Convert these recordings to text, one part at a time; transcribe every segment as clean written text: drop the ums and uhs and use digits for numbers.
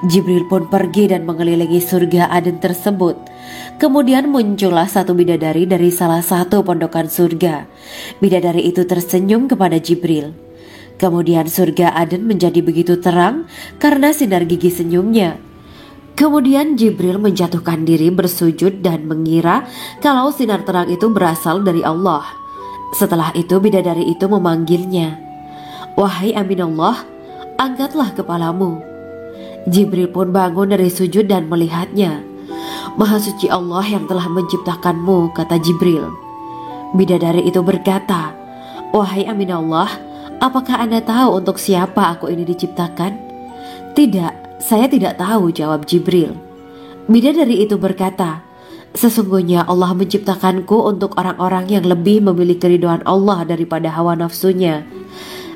Jibril pun pergi dan mengelilingi surga Aden tersebut. Kemudian muncullah satu bidadari dari salah satu pondokan surga. Bidadari itu tersenyum kepada Jibril. Kemudian surga Aden menjadi begitu terang karena sinar gigi senyumnya. Kemudian Jibril menjatuhkan diri bersujud dan mengira kalau sinar terang itu berasal dari Allah. Setelah itu bidadari itu memanggilnya, "Wahai Aminullah, angkatlah kepalamu." Jibril pun bangun dari sujud dan melihatnya. "Maha suci Allah yang telah menciptakanmu," kata Jibril. Bidadari itu berkata, "Wahai Aminullah, apakah Anda tahu untuk siapa aku ini diciptakan?" "Tidak, saya tidak tahu," jawab Jibril. Bidadari itu berkata, "Sesungguhnya Allah menciptakanku untuk orang-orang yang lebih memilih keridhaan Allah daripada hawa nafsunya."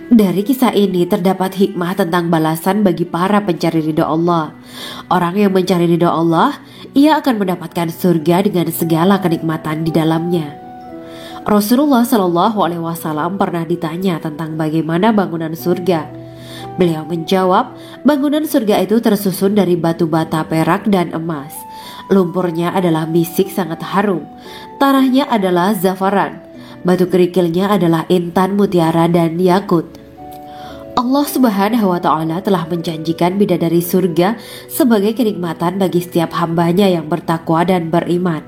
Dari kisah ini terdapat hikmah tentang balasan bagi para pencari ridho Allah. Orang yang mencari ridho Allah, ia akan mendapatkan surga dengan segala kenikmatan di dalamnya. Rasulullah Shallallahu Alaihi Wasallam pernah ditanya tentang bagaimana bangunan surga. Beliau menjawab, bangunan surga itu tersusun dari batu bata, perak, dan emas. Lumpurnya adalah misik sangat harum, tanahnya adalah zafaran, batu kerikilnya adalah intan, mutiara, dan yakut. Allah Subhanahu wa Ta'ala telah menjanjikan bidadari surga sebagai kenikmatan bagi setiap hambanya yang bertakwa dan beriman.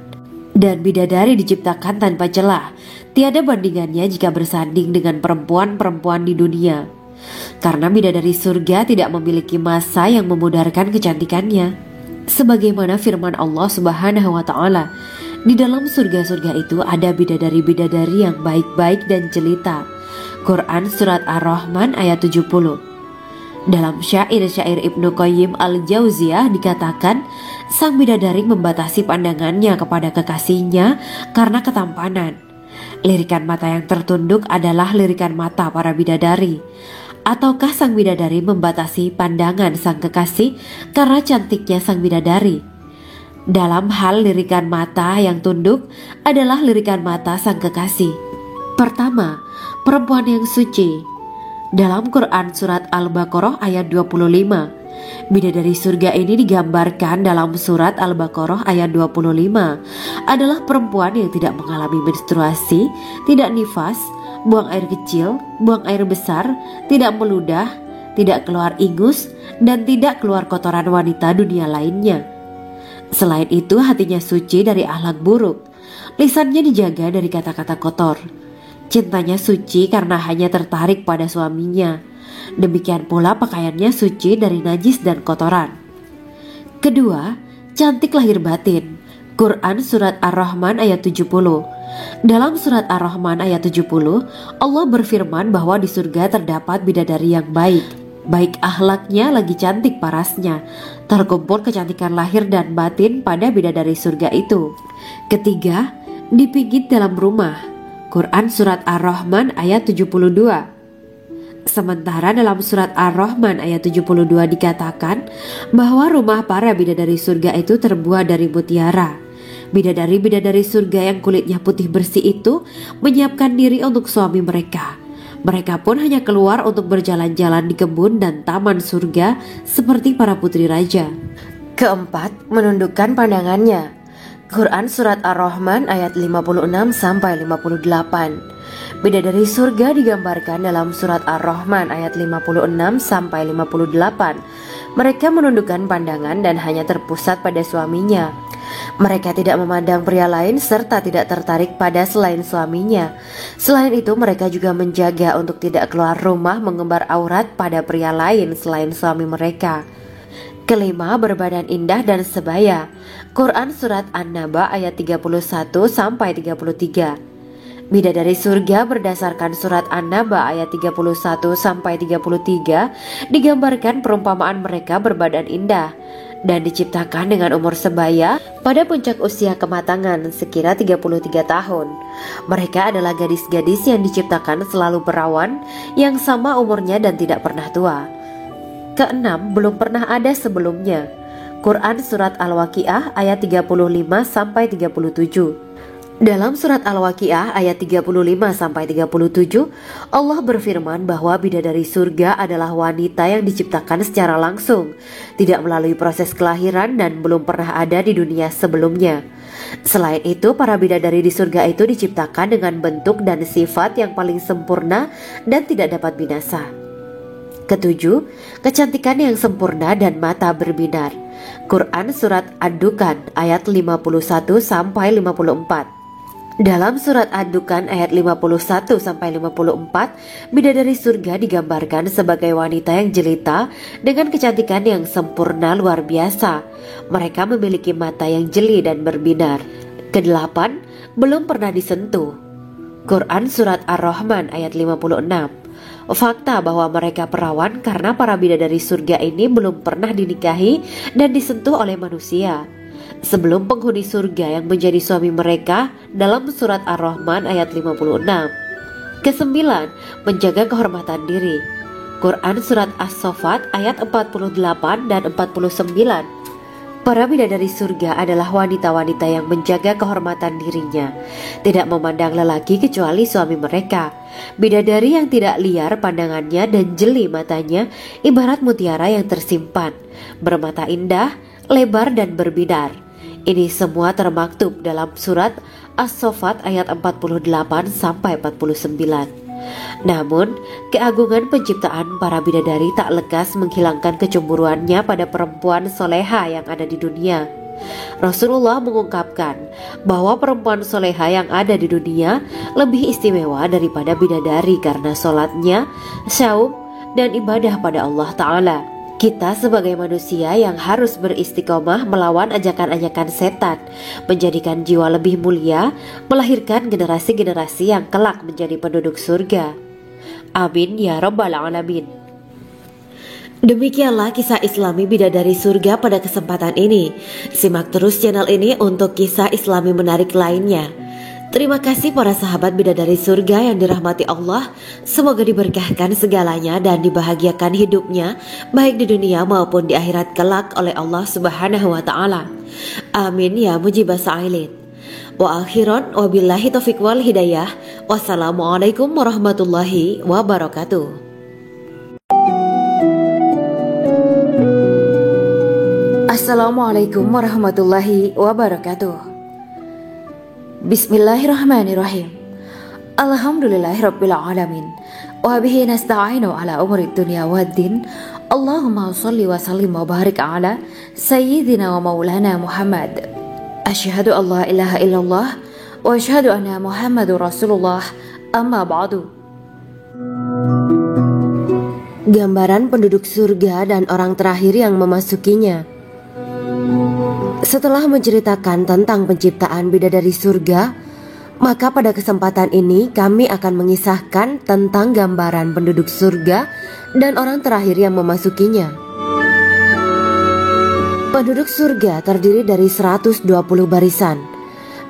Dan bidadari diciptakan tanpa celah, tiada bandingannya jika bersanding dengan perempuan-perempuan di dunia. Karena bidadari surga tidak memiliki masa yang memudarkan kecantikannya. Sebagaimana firman Allah Subhanahu wa Ta'ala, di dalam surga-surga itu ada bidadari-bidadari yang baik-baik dan jelita. Quran Surat Ar-Rahman ayat 70. Dalam syair-syair Ibnu Qayyim Al-Jauziyah dikatakan, sang bidadari membatasi pandangannya kepada kekasihnya karena ketampanan. Lirikan mata yang tertunduk adalah lirikan mata para bidadari. Ataukah sang bidadari membatasi pandangan sang kekasih karena cantiknya sang bidadari? Dalam hal lirikan mata yang tunduk adalah lirikan mata sang kekasih. Pertama, perempuan yang suci. Dalam Quran Surat Al-Baqarah ayat 25, bidadari surga ini digambarkan dalam Surat Al-Baqarah ayat 25 adalah perempuan yang tidak mengalami menstruasi, tidak nifas, buang air kecil, buang air besar, tidak meludah, tidak keluar ingus, dan tidak keluar kotoran wanita dunia lainnya. Selain itu, hatinya suci dari akhlak buruk, lisannya dijaga dari kata-kata kotor. Cintanya suci karena hanya tertarik pada suaminya. Demikian pula pakaiannya suci dari najis dan kotoran. Kedua, cantik lahir batin. Quran Surat Ar-Rahman ayat 70. Dalam Surat Ar-Rahman ayat 70, Allah berfirman bahwa di surga terdapat bidadari yang baik. Baik akhlaknya lagi cantik parasnya. Terkumpul kecantikan lahir dan batin pada bidadari surga itu. Ketiga, dipijit dalam rumah. Quran Surat Ar-Rahman ayat 72. Sementara dalam Surat Ar-Rahman ayat 72 dikatakan bahwa rumah para bidadari surga itu terbuat dari mutiara. Bidadari-bidadari surga yang kulitnya putih bersih itu menyiapkan diri untuk suami mereka. Mereka pun hanya keluar untuk berjalan-jalan di kebun dan taman surga seperti para putri raja. Keempat, menundukkan pandangannya. Quran Surat Ar-Rahman ayat 56-58. Bidadari surga digambarkan dalam Surat Ar-Rahman ayat 56-58. Mereka menundukkan pandangan dan hanya terpusat pada suaminya. Mereka tidak memandang pria lain serta tidak tertarik pada selain suaminya. Selain itu, mereka juga menjaga untuk tidak keluar rumah mengembar aurat pada pria lain selain suami mereka. Kelima, berbadan indah dan sebaya. Quran Surat An-Naba ayat 31-33. Bidadari surga berdasarkan Surat An-Naba ayat 31-33 digambarkan perumpamaan mereka berbadan indah dan diciptakan dengan umur sebaya pada puncak usia kematangan sekira 33 tahun. Mereka adalah gadis-gadis yang diciptakan selalu perawan, yang sama umurnya dan tidak pernah tua. Keenam, belum pernah ada sebelumnya. Quran Surat Al-Waqiah ayat 35-37. Dalam surat Al-Waqiah ayat 35-37, Allah berfirman bahwa bidadari surga adalah wanita yang diciptakan secara langsung, tidak melalui proses kelahiran dan belum pernah ada di dunia sebelumnya. Selain itu, para bidadari di surga itu diciptakan dengan bentuk dan sifat yang paling sempurna dan tidak dapat binasa. Ketujuh, kecantikan yang sempurna dan mata berbinar. Quran Surat Ad-Dukhan ayat 51-54. Dalam surat Ad-Dukhan ayat 51-54, bidadari surga digambarkan sebagai wanita yang jelita dengan kecantikan yang sempurna luar biasa. Mereka memiliki mata yang jeli dan berbinar. Kedelapan, belum pernah disentuh. Quran Surat Ar-Rahman ayat 56. Fakta bahwa mereka perawan karena para bidadari surga ini belum pernah dinikahi dan disentuh oleh manusia sebelum penghuni surga yang menjadi suami mereka dalam surat Ar-Rahman ayat 56. Kesembilan, menjaga kehormatan diri. Quran Surat As-Saffat ayat 48 dan 49. Para bidadari surga adalah wanita-wanita yang menjaga kehormatan dirinya, tidak memandang lelaki kecuali suami mereka. Bidadari yang tidak liar pandangannya dan jeli matanya ibarat mutiara yang tersimpan, bermata indah, lebar dan berbinar. Ini semua termaktub dalam surat As-Saffat ayat 48-49. Namun, keagungan penciptaan para bidadari tak lekas menghilangkan kecemburuannya pada perempuan soleha yang ada di dunia. Rasulullah mengungkapkan bahwa perempuan soleha yang ada di dunia lebih istimewa daripada bidadari karena sholatnya, syaum, dan ibadah pada Allah Ta'ala. Kita sebagai manusia yang harus beristiqomah melawan ajakan-ajakan setan, menjadikan jiwa lebih mulia, melahirkan generasi-generasi yang kelak menjadi penduduk surga. Amin ya Rabbal Alamin. Demikianlah kisah Islami bidadari surga pada kesempatan ini. Simak terus channel ini untuk kisah Islami menarik lainnya. Terima kasih para sahabat bidadari surga yang dirahmati Allah. Semoga diberkahkan segalanya dan dibahagiakan hidupnya baik di dunia maupun di akhirat kelak oleh Allah Subhanahu wa taala. Amin ya mujibas sa'ilin. Wa akhiran wabillahi taufiq wal hidayah. Wassalamualaikum warahmatullahi wabarakatuh. Assalamualaikum warahmatullahi wabarakatuh. Bismillahirrahmanirrahim. Alhamdulillahirabbil alamin. Wa bihi nasta'inu ala umuri dunya waddin. Allahumma shalli wa sallim wa barik ala sayyidina wa maulana Muhammad. Asyhadu an la ilaha illallah wa asyhadu anna Muhammadur Rasulullah. Amma ba'du. Gambaran penduduk surga dan orang terakhir yang memasukinya. Setelah menceritakan tentang penciptaan bidadari surga, maka pada kesempatan ini kami akan mengisahkan tentang gambaran penduduk surga dan orang terakhir yang memasukinya. Penduduk surga terdiri dari 120 barisan.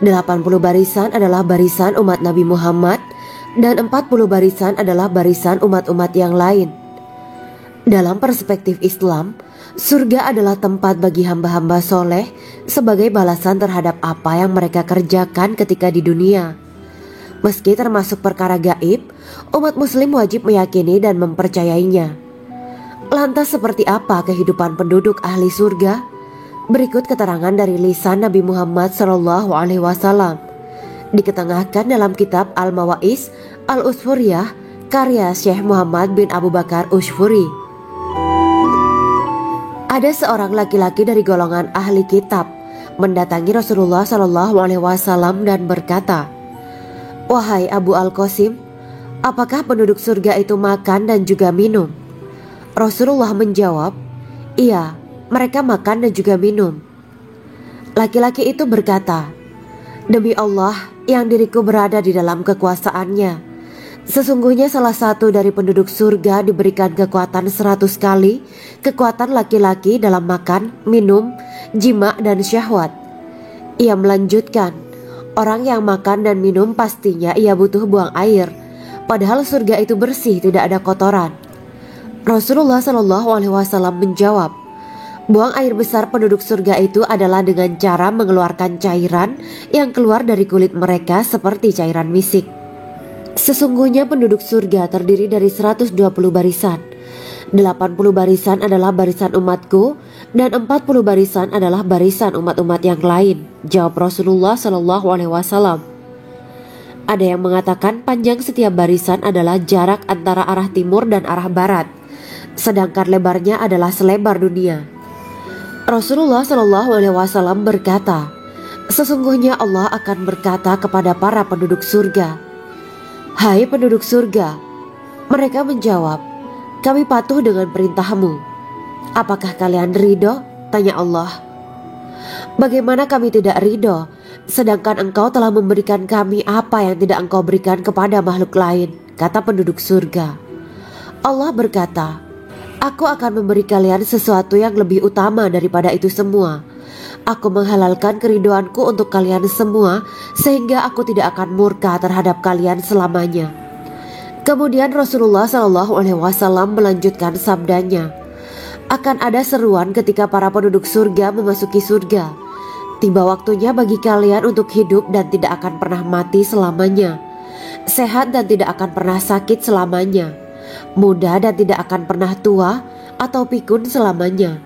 80 barisan adalah barisan umat Nabi Muhammad dan 40 barisan adalah barisan umat-umat yang lain. Dalam perspektif Islam, surga adalah tempat bagi hamba-hamba soleh sebagai balasan terhadap apa yang mereka kerjakan ketika di dunia. Meski termasuk perkara gaib, umat muslim wajib meyakini dan mempercayainya. Lantas seperti apa kehidupan penduduk ahli surga? Berikut keterangan dari lisan Nabi Muhammad SAW, diketengahkan dalam kitab Al-Mawaiz Al-Usfuriyah karya Syekh Muhammad bin Abu Bakar Ushfuri. Ada seorang laki-laki dari golongan ahli kitab mendatangi Rasulullah SAW dan berkata, "Wahai Abu Al-Qasim, apakah penduduk surga itu makan dan juga minum?" Rasulullah menjawab, "Iya, mereka makan dan juga minum." Laki-laki itu berkata, "Demi Allah yang diriku berada di dalam kekuasaannya, sesungguhnya salah satu dari penduduk surga diberikan kekuatan 100 kali kekuatan laki-laki dalam makan, minum, jima, dan syahwat." Ia melanjutkan, "Orang yang makan dan minum pastinya ia butuh buang air, padahal surga itu bersih, tidak ada kotoran." Rasulullah SAW menjawab, Buang air besar penduduk surga itu adalah dengan cara mengeluarkan cairan yang keluar dari kulit mereka seperti cairan misik. Sesungguhnya penduduk surga terdiri dari 120 barisan. 80 barisan adalah barisan umatku dan 40 barisan adalah barisan umat-umat yang lain, jawab Rasulullah SAW. Ada yang mengatakan panjang setiap barisan adalah jarak antara arah timur dan arah barat, sedangkan lebarnya adalah selebar dunia. Rasulullah SAW berkata, sesungguhnya Allah akan berkata kepada para penduduk surga, "Hai penduduk surga." Mereka menjawab, "Kami patuh dengan perintahmu." "Apakah kalian ridho?" tanya Allah. "Bagaimana kami tidak ridho, sedangkan engkau telah memberikan kami apa yang tidak engkau berikan kepada makhluk lain," kata penduduk surga. Allah berkata, "Aku akan memberi kalian sesuatu yang lebih utama daripada itu semua. Aku menghalalkan keridoanku untuk kalian semua, sehingga aku tidak akan murka terhadap kalian selamanya." Kemudian Rasulullah SAW melanjutkan sabdanya, "Akan ada seruan ketika para penduduk surga memasuki surga. Tiba waktunya bagi kalian untuk hidup dan tidak akan pernah mati selamanya, sehat dan tidak akan pernah sakit selamanya, muda dan tidak akan pernah tua atau pikun selamanya,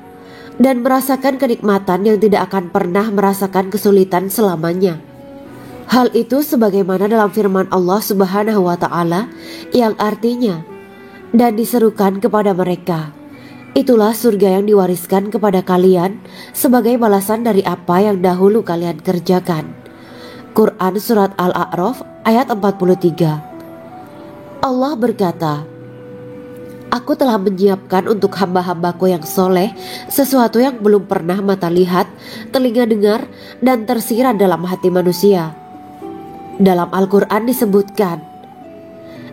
dan merasakan kenikmatan yang tidak akan pernah merasakan kesulitan selamanya." Hal itu sebagaimana dalam firman Allah Subhanahu wa Ta'ala yang artinya, "Dan diserukan kepada mereka, itulah surga yang diwariskan kepada kalian sebagai balasan dari apa yang dahulu kalian kerjakan." Quran Surat Al-A'raf ayat 43. Allah berkata, "Aku telah menyiapkan untuk hamba-hambaku yang soleh sesuatu yang belum pernah mata lihat, telinga dengar, dan tersirat dalam hati manusia." Dalam Al-Quran disebutkan,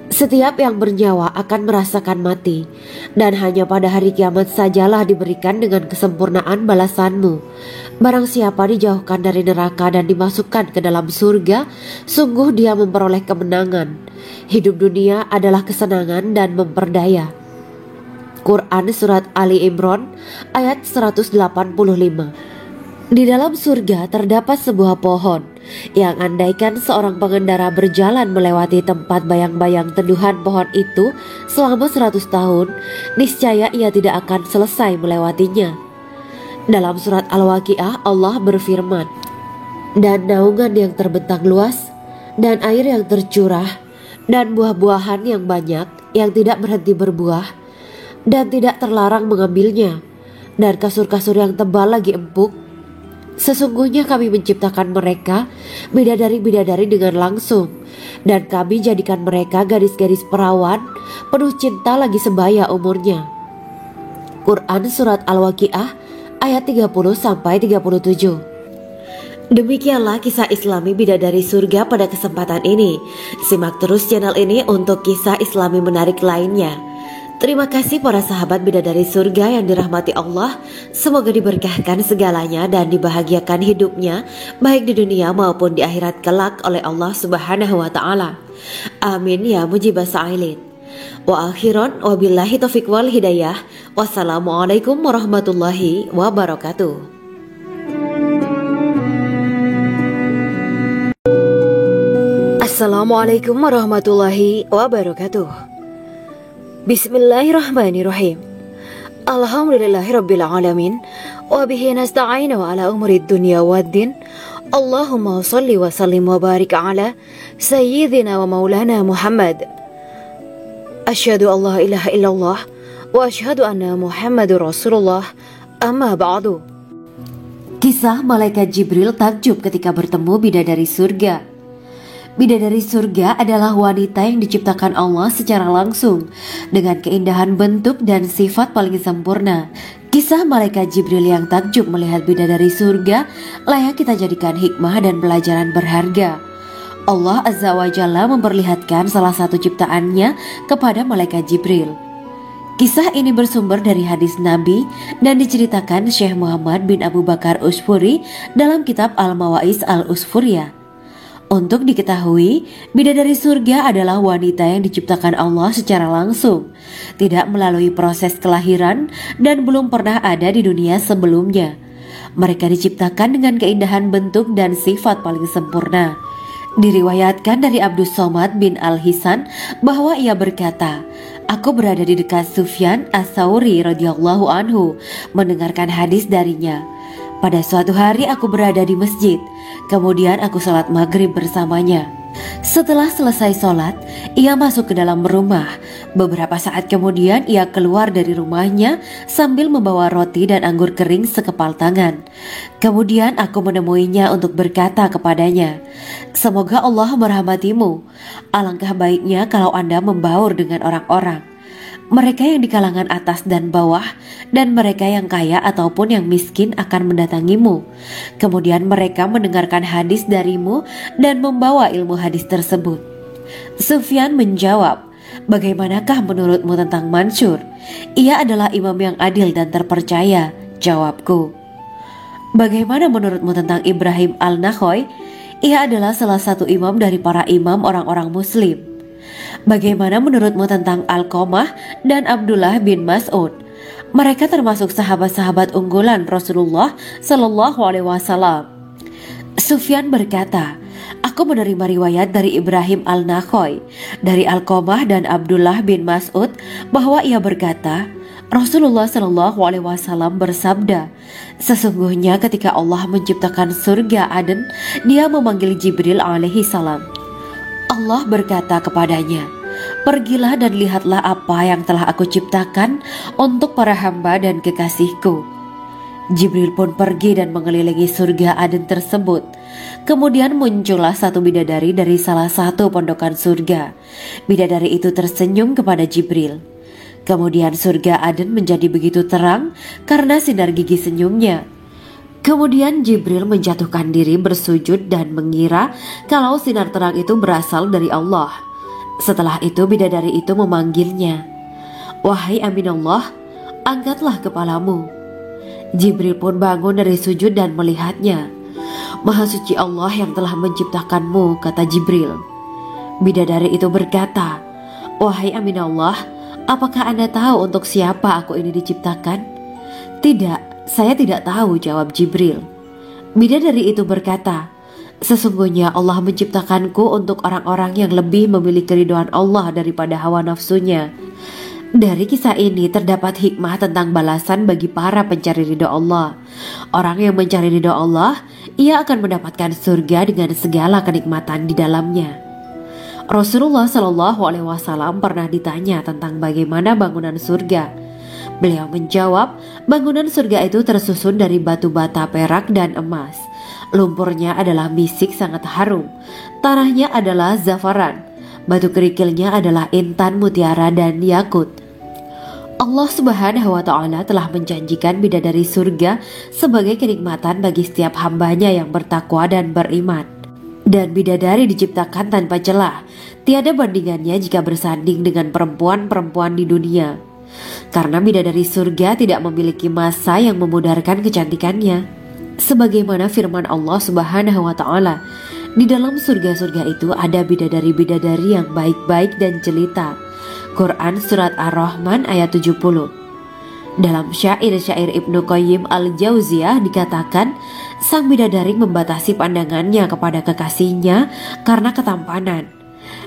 setiap yang bernyawa akan merasakan mati, dan hanya pada hari kiamat sajalah diberikan dengan kesempurnaan balasanmu. Barang siapa dijauhkan dari neraka dan dimasukkan ke dalam surga, sungguh dia memperoleh kemenangan. Hidup dunia adalah kesenangan dan memperdaya. Quran Surat Ali Imran ayat 185. Di dalam surga terdapat sebuah pohon yang andaikan seorang pengendara berjalan melewati tempat bayang-bayang teduhan pohon itu selama 100 tahun, niscaya ia tidak akan selesai melewatinya. Dalam surat Al-Waqiah Allah berfirman, "Dan naungan yang terbentang luas, dan air yang tercurah, dan buah-buahan yang banyak yang tidak berhenti berbuah, dan tidak terlarang mengambilnya, dan kasur-kasur yang tebal lagi empuk. Sesungguhnya kami menciptakan mereka bidadari-bidadari dengan langsung, dan kami jadikan mereka gadis-gadis perawan penuh cinta lagi sebaya umurnya." Quran Surat Al-Waqiah ayat 30-37. Demikianlah kisah Islami bidadari surga pada kesempatan ini. Simak terus channel ini untuk kisah Islami menarik lainnya. Terima kasih para sahabat bidadari surga yang dirahmati Allah. Semoga diberkahkan segalanya dan dibahagiakan hidupnya, baik di dunia maupun di akhirat kelak oleh Allah Subhanahu wa Ta'ala. Amin ya mujibah sa'ilin. Wa akhiran wabillahi taufiq wal hidayah. Wassalamualaikum warahmatullahi wabarakatuh. Assalamualaikum warahmatullahi wabarakatuh. Bismillahirrahmanirrahim. Alhamdulillahirabbil alamin wa bihi nasta'inu ala umuri dunya waddin. Allahumma shalli wa sallim wa barik ala sayyidina wa maulana Muhammad. Asyhadu an la ilaha illallah wa asyhadu anna Muhammadur Rasulullah. Amma ba'du. Kisah malaikat Jibril takjub ketika bertemu bidadari surga. Bidadari surga adalah wanita yang diciptakan Allah secara langsung dengan keindahan bentuk dan sifat paling sempurna. Kisah malaikat Jibril yang takjub melihat bidadari surga layak kita jadikan hikmah dan pelajaran berharga. Allah Azza wa Jalla memperlihatkan salah satu ciptaannya kepada malaikat Jibril. Kisah ini bersumber dari hadis Nabi dan diceritakan Syekh Muhammad bin Abu Bakar Usfuri dalam kitab Al-Mawaiz Al-Usfuriyah. Untuk diketahui, bidadari surga adalah wanita yang diciptakan Allah secara langsung, tidak melalui proses kelahiran dan belum pernah ada di dunia sebelumnya. Mereka diciptakan dengan keindahan bentuk dan sifat paling sempurna. Diriwayatkan dari Abdus Somad bin Al-Hisan bahwa ia berkata, "Aku berada di dekat Sufyan Ats-Tsauri radhiyallahu anhu mendengarkan hadis darinya. Pada suatu hari aku berada di masjid, kemudian aku sholat maghrib bersamanya. Setelah selesai sholat, ia masuk ke dalam rumah. Beberapa saat kemudian ia keluar dari rumahnya sambil membawa roti dan anggur kering sekepal tangan. Kemudian aku menemuinya untuk berkata kepadanya, 'Semoga Allah merahmatimu. Alangkah baiknya kalau Anda membaur dengan orang-orang. Mereka yang di kalangan atas dan bawah, dan mereka yang kaya ataupun yang miskin akan mendatangimu. Kemudian mereka mendengarkan hadis darimu dan membawa ilmu hadis tersebut.' Sufyan menjawab, 'Bagaimanakah menurutmu tentang Mansur? Ia adalah imam yang adil dan terpercaya.' Jawabku. 'Bagaimana menurutmu tentang Ibrahim Al-Nakhoy? Ia adalah salah satu imam dari para imam orang-orang muslim.' 'Bagaimana menurutmu tentang Alqamah dan Abdullah bin Mas'ud? Mereka termasuk sahabat-sahabat unggulan Rasulullah Shallallahu Alaihi Wasallam.' Sufyan berkata, 'Aku menerima riwayat dari Ibrahim Al-Nakhoy, dari Alqamah dan Abdullah bin Mas'ud bahwa ia berkata, Rasulullah Shallallahu Alaihi Wasallam bersabda, sesungguhnya ketika Allah menciptakan surga Aden, Dia memanggil Jibril alaihi salam. Allah berkata kepadanya, pergilah dan lihatlah apa yang telah aku ciptakan untuk para hamba dan kekasihku. Jibril pun pergi dan mengelilingi surga Aden tersebut. Kemudian muncullah satu bidadari dari salah satu pondokan surga. Bidadari itu tersenyum kepada Jibril. Kemudian surga Aden menjadi begitu terang karena sinar gigi senyumnya. Kemudian Jibril menjatuhkan diri bersujud dan mengira kalau sinar terang itu berasal dari Allah. Setelah itu bidadari itu memanggilnya, wahai Aminullah, angkatlah kepalamu. Jibril pun bangun dari sujud dan melihatnya. Maha suci Allah yang telah menciptakanmu, kata Jibril. Bidadari itu berkata, wahai Aminullah, apakah Anda tahu untuk siapa aku ini diciptakan? Tidak. Saya tidak tahu, jawab Jibril. Bidadari itu berkata, sesungguhnya Allah menciptakanku untuk orang-orang yang lebih memilih keridhaan Allah daripada hawa nafsunya. Dari kisah ini terdapat hikmah tentang balasan bagi para pencari ridho Allah. Orang yang mencari ridho Allah, ia akan mendapatkan surga dengan segala kenikmatan di dalamnya. Rasulullah Shallallahu Alaihi Wasallam pernah ditanya tentang bagaimana bangunan surga. Beliau menjawab, bangunan surga itu tersusun dari batu bata, perak, dan emas. Lumpurnya adalah misik sangat harum. Tanahnya adalah zafaran. Batu kerikilnya adalah intan, mutiara, dan yakut. Allah Subhanahu wa Ta'ala telah menjanjikan bidadari surga sebagai kenikmatan bagi setiap hambanya yang bertakwa dan beriman. Dan bidadari diciptakan tanpa celah. Tiada bandingannya jika bersanding dengan perempuan-perempuan di dunia. Karena bidadari surga tidak memiliki masa yang memudarkan kecantikannya. Sebagaimana firman Allah Subhanahu wa Ta'ala, di dalam surga-surga itu ada bidadari-bidadari yang baik-baik dan jelita. Quran Surat Ar-Rahman ayat 70. Dalam syair-syair Ibnu Qayyim Al-Jauziyah dikatakan, sang bidadari membatasi pandangannya kepada kekasihnya karena ketampanan.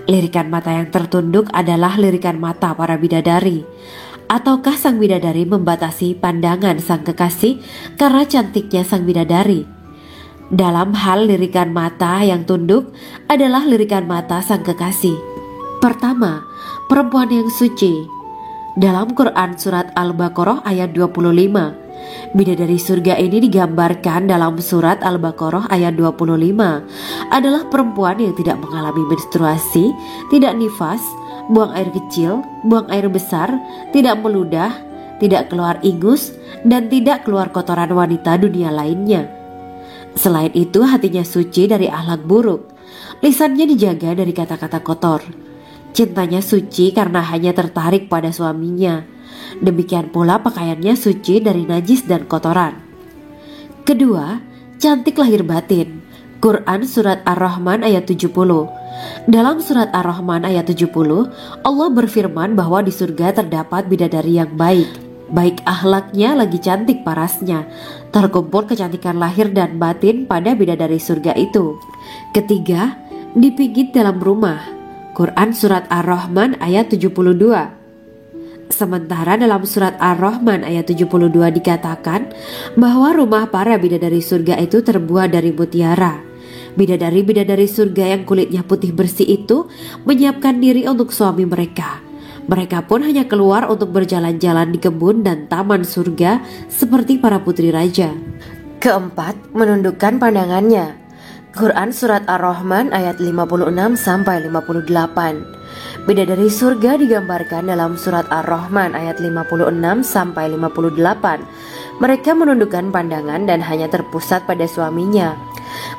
Lirikan mata yang tertunduk adalah lirikan mata para bidadari. Ataukah sang bidadari membatasi pandangan sang kekasih karena cantiknya sang bidadari? Dalam hal lirikan mata yang tunduk adalah lirikan mata sang kekasih. Pertama, perempuan yang suci. Dalam Quran Surat Al-Baqarah ayat 25, bidadari surga ini digambarkan dalam Surat Al-Baqarah ayat 25 adalah perempuan yang tidak mengalami menstruasi, tidak nifas, buang air kecil, buang air besar, tidak meludah, tidak keluar ingus, dan tidak keluar kotoran wanita dunia lainnya. Selain itu hatinya suci dari akhlak buruk, lisannya dijaga dari kata-kata kotor. Cintanya suci karena hanya tertarik pada suaminya. Demikian pula pakaiannya suci dari najis dan kotoran. Kedua, cantik lahir batin. Quran Surat Ar-Rahman ayat 70. Dalam Surat Ar-Rahman ayat 70, Allah berfirman bahwa di surga terdapat bidadari yang baik. Baik akhlaknya lagi cantik parasnya. Terkumpul kecantikan lahir dan batin pada bidadari surga itu. Ketiga, dipijit dalam rumah. Quran Surat Ar-Rahman ayat 72. Sementara dalam Surat Ar-Rahman ayat 72 dikatakan bahwa rumah para bidadari surga itu terbuat dari mutiara. Bidadari-bidadari surga yang kulitnya putih bersih itu menyiapkan diri untuk suami mereka. Mereka pun hanya keluar untuk berjalan-jalan di kebun dan taman surga seperti para putri raja. Keempat, menundukkan pandangannya. Quran Surat Ar-Rahman ayat 56-58. Bidadari surga digambarkan dalam Surat Ar-Rahman ayat 56-58. Mereka menundukkan pandangan dan hanya terpusat pada suaminya.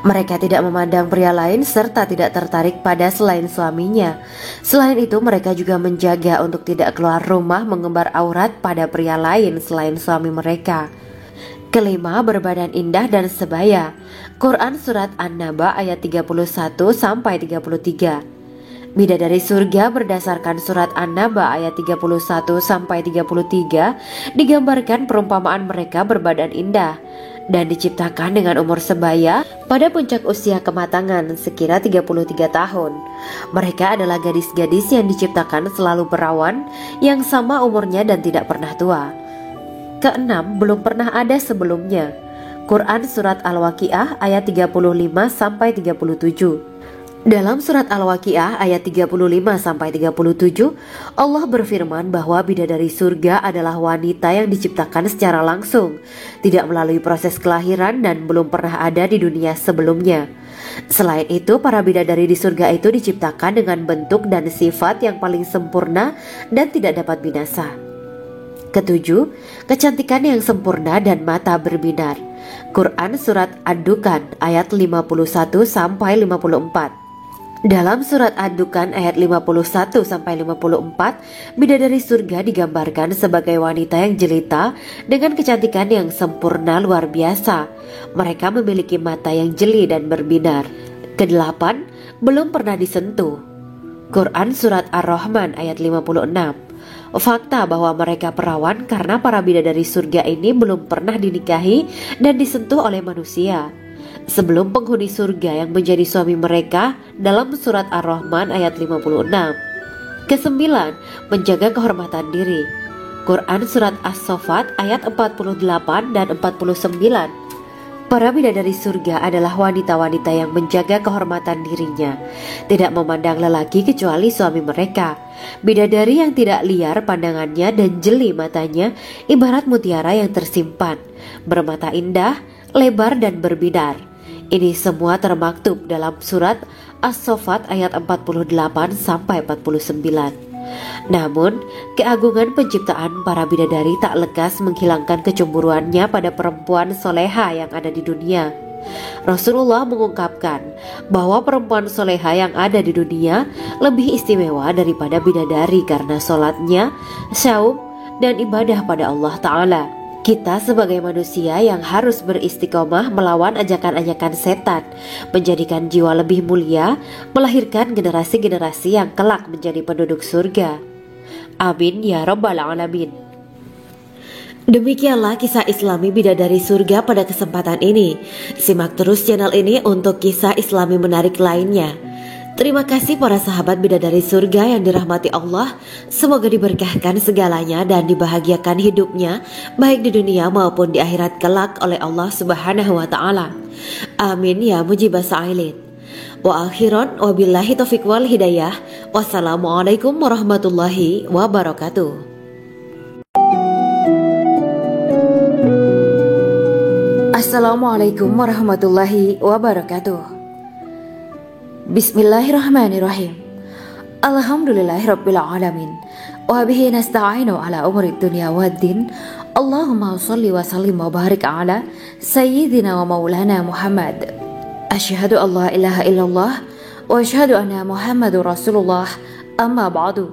Mereka tidak memandang pria lain serta tidak tertarik pada selain suaminya. Selain itu mereka juga menjaga untuk tidak keluar rumah mengembar aurat pada pria lain selain suami mereka. Kelima, berbadan indah dan sebaya. Quran Surat An-Naba ayat 31-33. Bidadari surga berdasarkan Surat An-Naba ayat 31-33 digambarkan perumpamaan mereka berbadan indah dan diciptakan dengan umur sebaya pada puncak usia kematangan sekira 33 tahun. Mereka adalah gadis-gadis yang diciptakan selalu perawan yang sama umurnya dan tidak pernah tua. Keenam, belum pernah ada sebelumnya. Quran Surat Al-Waqiah ayat 35-37. Dalam Surat Al-Waqiah ayat 35-37, Allah berfirman bahwa bidadari surga adalah wanita yang diciptakan secara langsung, tidak melalui proses kelahiran dan belum pernah ada di dunia sebelumnya. Selain itu, para bidadari di surga itu diciptakan dengan bentuk dan sifat yang paling sempurna dan tidak dapat binasa. Ketujuh, kecantikan yang sempurna dan mata berbinar. Quran Surat Ad-Dukan ayat 51-54. Dalam Surat Ad-Dukan ayat 51-54, bidadari surga digambarkan sebagai wanita yang jelita dengan kecantikan yang sempurna luar biasa. Mereka memiliki mata yang jeli dan berbinar. Kedelapan, belum pernah disentuh. Quran Surat Ar-Rahman ayat 56. Fakta bahwa mereka perawan karena para bidadari surga ini belum pernah dinikahi dan disentuh oleh manusia sebelum penghuni surga yang menjadi suami mereka dalam Surat Ar-Rahman ayat 56. Kesembilan, menjaga kehormatan diri. Quran Surat As-Saffat ayat 48 dan 49. Para bidadari surga adalah wanita-wanita yang menjaga kehormatan dirinya, tidak memandang lelaki kecuali suami mereka. Bidadari yang tidak liar pandangannya dan jeli matanya ibarat mutiara yang tersimpan, bermata indah, lebar dan berbinar. Ini semua termaktub dalam Surat As-Saffat ayat 48-49. Namun, keagungan penciptaan para bidadari tak lekas menghilangkan kecemburuannya pada perempuan soleha yang ada di dunia. Rasulullah mengungkapkan bahwa perempuan soleha yang ada di dunia lebih istimewa daripada bidadari karena sholatnya, syaum, dan ibadah pada Allah Ta'ala. Kita sebagai manusia yang harus beristiqomah melawan ajakan-ajakan setan, menjadikan jiwa lebih mulia, melahirkan generasi-generasi yang kelak menjadi penduduk surga. Amin ya Rabbal Alamin. Demikianlah kisah Islami bidadari surga pada kesempatan ini. Simak terus channel ini untuk kisah Islami menarik lainnya. Terima kasih para sahabat bidadari surga yang dirahmati Allah. Semoga diberkahkan segalanya dan dibahagiakan hidupnya baik di dunia maupun di akhirat kelak oleh Allah Subhanahu wa taala. Amin ya mujibas sa'ilin. Wa akhiran wabillahi taufiq wal hidayah. Wassalamualaikum warahmatullahi wabarakatuh. Assalamualaikum warahmatullahi wabarakatuh. Bismillahirrahmanirrahim. Alhamdulillahirabbil alamin. Wa bihi nasta'inu ala umuri dunya waddin. Allahumma shalli wa sallim wa barik ala sayyidina wa maulana Muhammad. Asyhadu an la ilaha illallah wa asyhadu anna Muhammadur Rasulullah. Amma ba'du.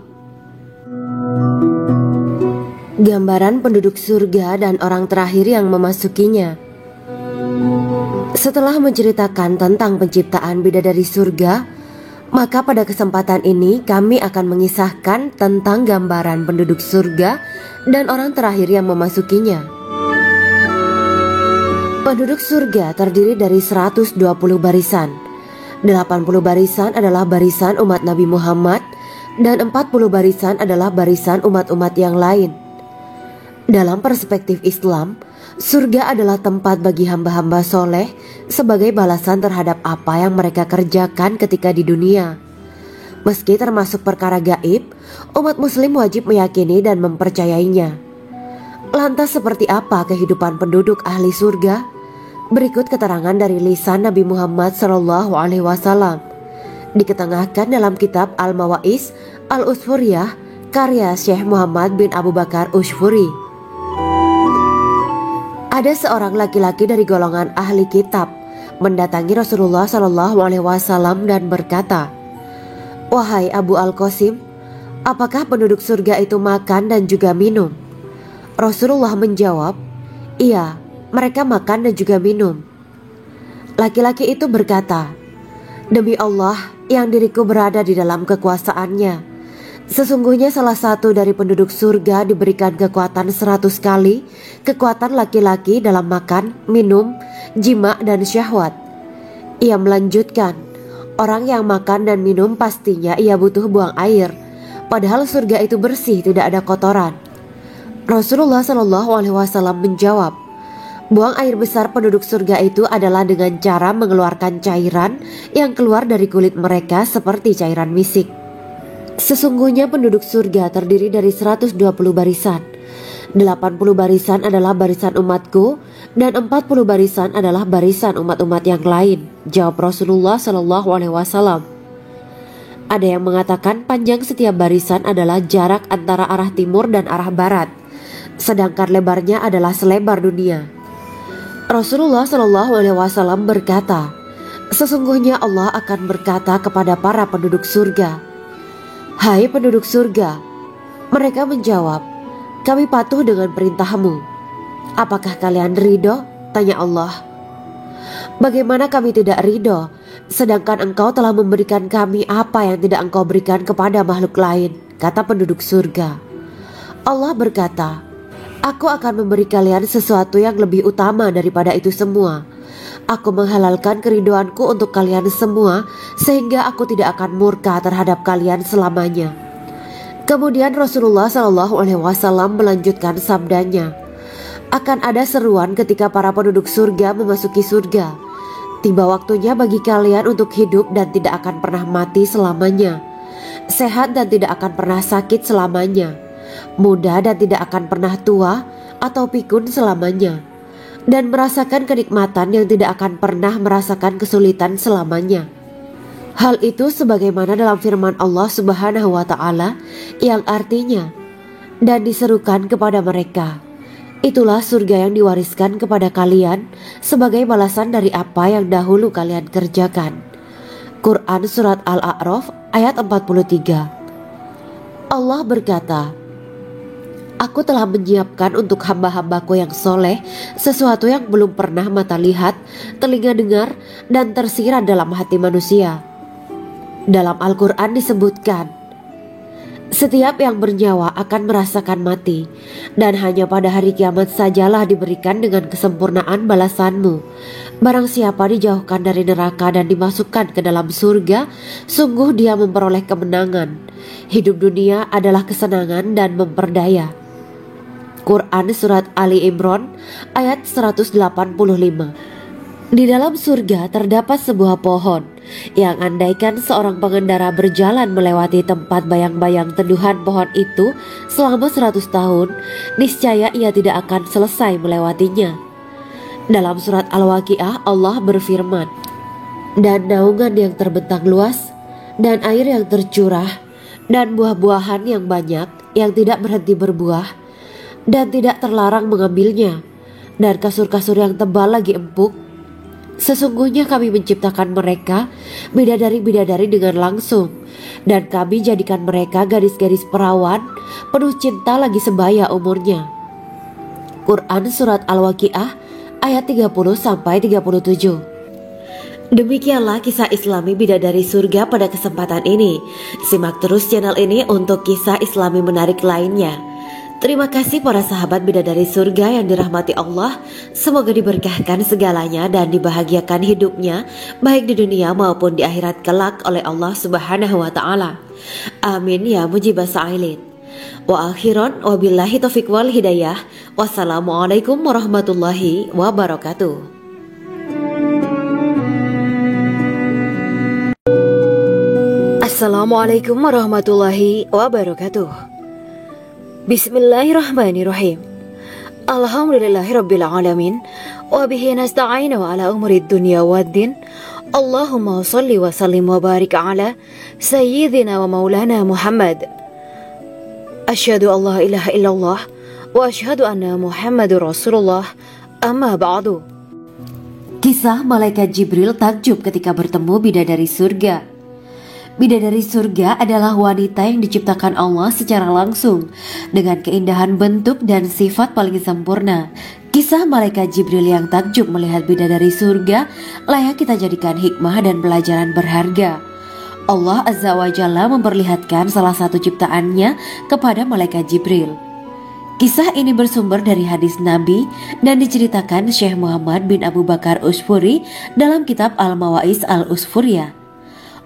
Gambaran penduduk surga dan orang terakhir yang memasukinya. Setelah menceritakan tentang penciptaan bidadari surga, maka pada kesempatan ini kami akan mengisahkan tentang gambaran penduduk surga dan orang terakhir yang memasukinya. Penduduk surga terdiri dari 120 barisan. 80 barisan adalah barisan umat Nabi Muhammad dan 40 barisan adalah barisan umat-umat yang lain. Dalam perspektif Islam, surga adalah tempat bagi hamba-hamba soleh sebagai balasan terhadap apa yang mereka kerjakan ketika di dunia. Meski termasuk perkara gaib, umat muslim wajib meyakini dan mempercayainya. Lantas seperti apa kehidupan penduduk ahli surga? Berikut keterangan dari lisan Nabi Muhammad SAW, diketengahkan dalam kitab Al-Mawaiz Al-Usfuriyah karya Syekh Muhammad bin Abu Bakar Ushfuri. Ada seorang laki-laki dari golongan ahli kitab mendatangi Rasulullah SAW dan berkata, "Wahai Abu Al-Qasim, apakah penduduk surga itu makan dan juga minum?" Rasulullah menjawab, "Iya, mereka makan dan juga minum." Laki-laki itu berkata, "Demi Allah yang diriku berada di dalam kekuasaannya, sesungguhnya salah satu dari penduduk surga diberikan kekuatan 100 kali kekuatan laki-laki dalam makan, minum, jima, dan syahwat." Ia melanjutkan, "Orang yang makan dan minum pastinya ia butuh buang air, padahal surga itu bersih, tidak ada kotoran." Rasulullah SAW menjawab, "Buang air besar penduduk surga itu adalah dengan cara mengeluarkan cairan yang keluar dari kulit mereka seperti cairan misik." Sesungguhnya penduduk surga terdiri dari 120 barisan. 80 barisan adalah barisan umatku dan 40 barisan adalah barisan umat-umat yang lain, jawab Rasulullah SAW. Ada yang mengatakan panjang setiap barisan adalah jarak antara arah timur dan arah barat, sedangkan lebarnya adalah selebar dunia. Rasulullah SAW berkata, "Sesungguhnya Allah akan berkata kepada para penduduk surga, 'Hai penduduk surga,' mereka menjawab, 'Kami patuh dengan perintahmu.' 'Apakah kalian ridho?' tanya Allah. 'Bagaimana kami tidak ridho, sedangkan engkau telah memberikan kami apa yang tidak engkau berikan kepada makhluk lain,' kata penduduk surga. Allah berkata, 'Aku akan memberi kalian sesuatu yang lebih utama daripada itu semua. Aku menghalalkan keridoanku untuk kalian semua sehingga aku tidak akan murka terhadap kalian selamanya.'" Kemudian Rasulullah SAW melanjutkan sabdanya, "Akan ada seruan ketika para penduduk surga memasuki surga. Tiba waktunya bagi kalian untuk hidup dan tidak akan pernah mati selamanya, sehat dan tidak akan pernah sakit selamanya, muda dan tidak akan pernah tua atau pikun selamanya, dan merasakan kenikmatan yang tidak akan pernah merasakan kesulitan selamanya." Hal itu sebagaimana dalam firman Allah Subhanahu wa Ta'ala yang artinya, "Dan diserukan kepada mereka, itulah surga yang diwariskan kepada kalian sebagai balasan dari apa yang dahulu kalian kerjakan." Quran Surat Al-A'raf ayat 43. Allah berkata, "Aku telah menyiapkan untuk hamba-hambaku yang soleh sesuatu yang belum pernah mata lihat, telinga dengar, dan tersirat dalam hati manusia." Dalam Al-Quran disebutkan, "Setiap yang bernyawa akan merasakan mati, dan hanya pada hari kiamat sajalah diberikan dengan kesempurnaan balasanmu. Barang siapa dijauhkan dari neraka dan dimasukkan ke dalam surga, sungguh dia memperoleh kemenangan. Hidup dunia adalah kesenangan dan memperdaya." Quran Surat Ali Imran ayat 185. Di dalam surga terdapat sebuah pohon yang andaikan seorang pengendara berjalan melewati tempat bayang-bayang teduhan pohon itu selama 100 tahun, niscaya ia tidak akan selesai melewatinya. Dalam surat Al-Waqiah Allah berfirman, "Dan naungan yang terbentang luas, dan air yang tercurah, dan buah-buahan yang banyak yang tidak berhenti berbuah, dan tidak terlarang mengambilnya, dan kasur-kasur yang tebal lagi empuk. Sesungguhnya kami menciptakan mereka bidadari-bidadari dengan langsung, dan kami jadikan mereka gadis-gadis perawan penuh cinta lagi sebaya umurnya." Quran Surat Al-Waqiah ayat 30-37. Demikianlah kisah Islami Bidadari Surga pada kesempatan ini. Simak terus channel ini untuk kisah Islami menarik lainnya. Terima kasih para sahabat Bidadari Surga yang dirahmati Allah. Semoga diberkahkan segalanya dan dibahagiakan hidupnya, baik di dunia maupun di akhirat kelak oleh Allah Subhanahu wa Ta'ala. Amin ya mujibah sa'ilin. Wa akhiran wabillahi taufiq wal hidayah. Wassalamualaikum warahmatullahi wabarakatuh. Assalamualaikum warahmatullahi wabarakatuh. Bismillahirrahmanirrahim. Alhamdulillahirabbil alamin wa bihi nasta'inu ala umuri dunya waddin. Allahumma shalli wa sallim wa barik ala sayyidina wa maulana Muhammad. Asyhadu an la ilaha illallah wa asyhadu anna Muhammadur Rasulullah. Amma ba'du. Kisah malaikat Jibril takjub ketika bertemu bidadari surga. Bidadari surga adalah wanita yang diciptakan Allah secara langsung dengan keindahan bentuk dan sifat paling sempurna. Kisah malaikat Jibril yang takjub melihat bidadari surga layak kita jadikan hikmah dan pelajaran berharga. Allah Azza wa Jalla memperlihatkan salah satu ciptaannya kepada malaikat Jibril. Kisah ini bersumber dari hadis Nabi dan diceritakan Syekh Muhammad bin Abu Bakar Usfuri dalam kitab Al-Mawaiz Al-Usfuriyah.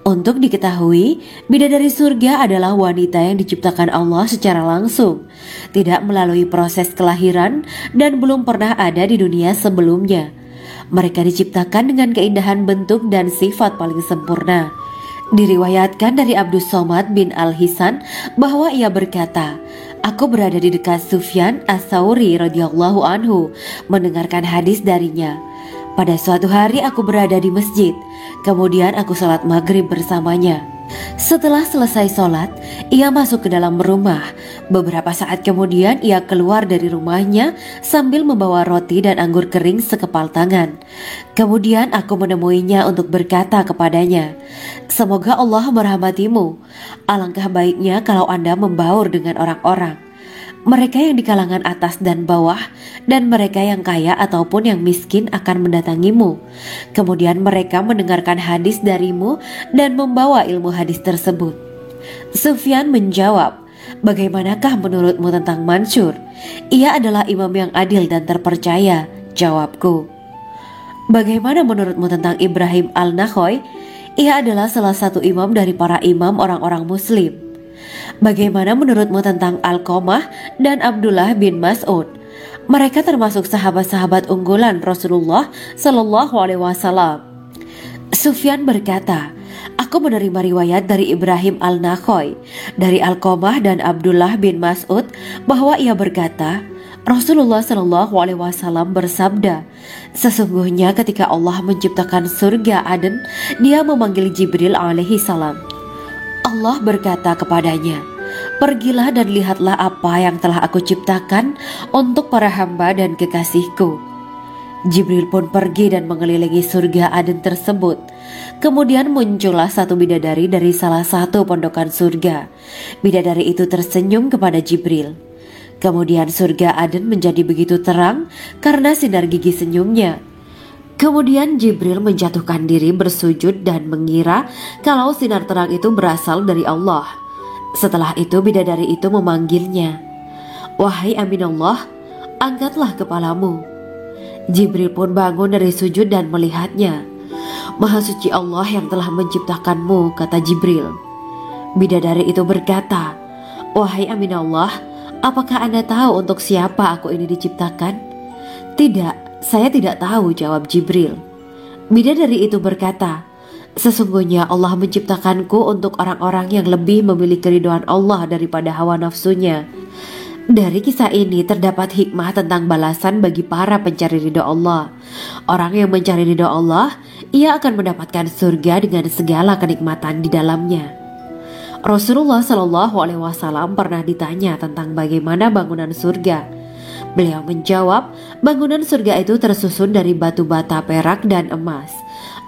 Untuk diketahui, bidadari surga adalah wanita yang diciptakan Allah secara langsung, tidak melalui proses kelahiran dan belum pernah ada di dunia sebelumnya. Mereka diciptakan dengan keindahan bentuk dan sifat paling sempurna. Diriwayatkan dari Abdus Somad bin Al-Hisan bahwa ia berkata, "Aku berada di dekat Sufyan As-Sauri radhiyallahu anhu mendengarkan hadis darinya. Pada suatu hari aku berada di masjid, kemudian aku sholat maghrib bersamanya. Setelah selesai sholat, ia masuk ke dalam rumah. Beberapa saat kemudian ia keluar dari rumahnya sambil membawa roti dan anggur kering sekepal tangan. Kemudian aku menemuinya untuk berkata kepadanya, 'Semoga Allah merahmatimu. Alangkah baiknya kalau Anda membaur dengan orang-orang. Mereka yang di kalangan atas dan bawah, dan mereka yang kaya ataupun yang miskin akan mendatangimu. Kemudian mereka mendengarkan hadis darimu dan membawa ilmu hadis tersebut.' Sufyan menjawab, 'Bagaimanakah menurutmu tentang Mansur? Ia adalah imam yang adil dan terpercaya.' Jawabku. 'Bagaimana menurutmu tentang Ibrahim Al-Nakhoy? Ia adalah salah satu imam dari para imam orang-orang muslim.' 'Bagaimana menurutmu tentang Alqamah dan Abdullah bin Mas'ud? Mereka termasuk sahabat-sahabat unggulan Rasulullah Sallallahu Alaihi Wasallam.' Sufyan berkata, 'Aku menerima riwayat dari Ibrahim Al-Nakhoy, dari Alqamah dan Abdullah bin Mas'ud bahwa ia berkata, Rasulullah Sallallahu Alaihi Wasallam bersabda, sesungguhnya ketika Allah menciptakan surga Aden, Dia memanggil Jibril alaihi salam. Allah berkata kepadanya, pergilah dan lihatlah apa yang telah aku ciptakan untuk para hamba dan kekasihku. Jibril pun pergi dan mengelilingi surga Aden tersebut. Kemudian muncullah satu bidadari dari salah satu pondokan surga. Bidadari itu tersenyum kepada Jibril. Kemudian surga Aden menjadi begitu terang karena sinar gigi senyumnya. Kemudian Jibril menjatuhkan diri bersujud dan mengira kalau sinar terang itu berasal dari Allah. Setelah itu bidadari itu memanggilnya, wahai Aminullah, angkatlah kepalamu. Jibril pun bangun dari sujud dan melihatnya. Maha suci Allah yang telah menciptakanmu, kata Jibril. Bidadari itu berkata, wahai Aminullah, apakah Anda tahu untuk siapa aku ini diciptakan? Tidak. Saya tidak tahu, jawab Jibril. Bidadari itu berkata, sesungguhnya Allah menciptakanku untuk orang-orang yang lebih memilih keridhaan Allah daripada hawa nafsunya. Dari kisah ini terdapat hikmah tentang balasan bagi para pencari ridha Allah. Orang yang mencari ridha Allah, ia akan mendapatkan surga dengan segala kenikmatan di dalamnya. Rasulullah Shallallahu Alaihi Wasallam pernah ditanya tentang bagaimana bangunan surga. Beliau menjawab, bangunan surga itu tersusun dari batu bata, perak, dan emas.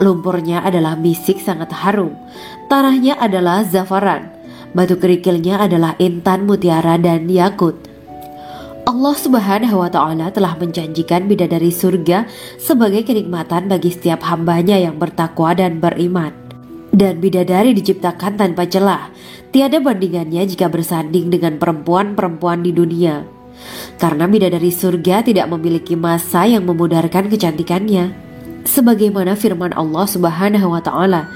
Lumpurnya adalah misik sangat harum. Tanahnya adalah zafaran. Batu kerikilnya adalah intan, mutiara, dan yakut. Allah Subhanahu wa Ta'ala telah menjanjikan bidadari surga sebagai kenikmatan bagi setiap hambanya yang bertakwa dan beriman. Dan bidadari diciptakan tanpa celah, tiada bandingannya jika bersanding dengan perempuan-perempuan di dunia. Karena bidadari surga tidak memiliki masa yang memudarkan kecantikannya. Sebagaimana firman Allah Subhanahu wa Ta'ala,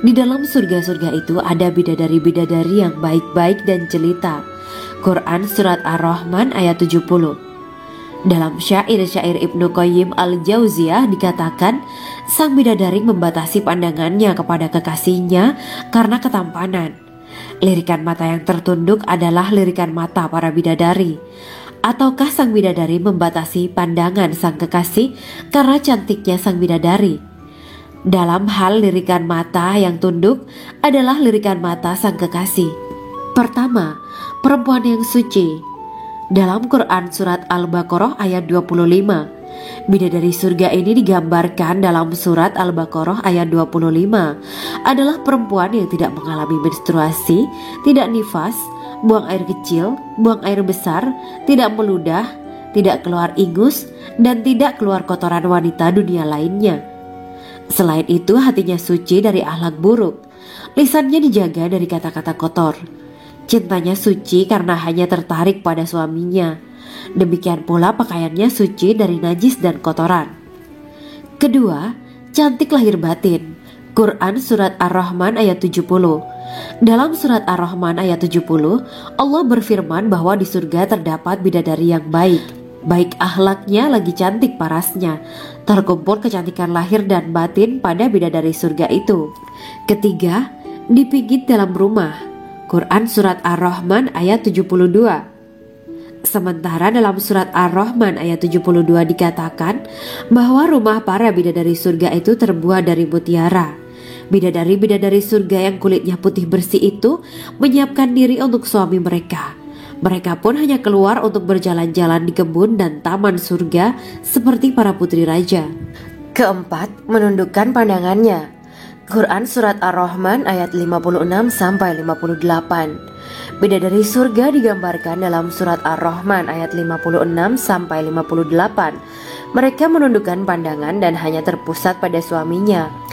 di dalam surga-surga itu ada bidadari-bidadari yang baik-baik dan jelita. Quran Surat Ar-Rahman ayat 70. Dalam syair-syair Ibnu Qayyim Al-Jauziyah dikatakan, sang bidadari membatasi pandangannya kepada kekasihnya karena ketampanan. Lirikan mata yang tertunduk adalah lirikan mata para bidadari. Ataukah sang bidadari membatasi pandangan sang kekasih karena cantiknya sang bidadari? Dalam hal lirikan mata yang tunduk adalah lirikan mata sang kekasih. Pertama, perempuan yang suci. Dalam Quran Surat Al-Baqarah ayat 25, bidadari surga ini digambarkan dalam Surat Al-Baqarah ayat 25 adalah perempuan yang tidak mengalami menstruasi, tidak nifas, buang air kecil, buang air besar, tidak meludah, tidak keluar ingus, dan tidak keluar kotoran wanita dunia lainnya. Selain itu, hatinya suci dari akhlak buruk, lisannya dijaga dari kata-kata kotor. Cintanya suci karena hanya tertarik pada suaminya. Demikian pula pakaiannya suci dari najis dan kotoran. Kedua, cantik lahir batin. Quran Surat Ar-Rahman ayat 70. Dalam Surat Ar-Rahman ayat 70, Allah berfirman bahwa di surga terdapat bidadari yang baik. Baik akhlaknya lagi cantik parasnya. Terkumpul kecantikan lahir dan batin pada bidadari surga itu. Ketiga, dipigit dalam rumah. Quran Surat Ar-Rahman ayat 72. Sementara dalam Surat Ar-Rahman ayat 72 dikatakan bahwa rumah para bidadari surga itu terbuat dari mutiara. Bidadari-bidadari surga yang kulitnya putih bersih itu menyiapkan diri untuk suami mereka. Mereka pun hanya keluar untuk berjalan-jalan di kebun dan taman surga seperti para putri raja. Keempat, menundukkan pandangannya. Quran Surat Ar-Rahman ayat 56-58. Bidadari surga digambarkan dalam Surat Ar-Rahman ayat 56-58. Mereka menundukkan pandangan dan hanya terpusat pada suaminya.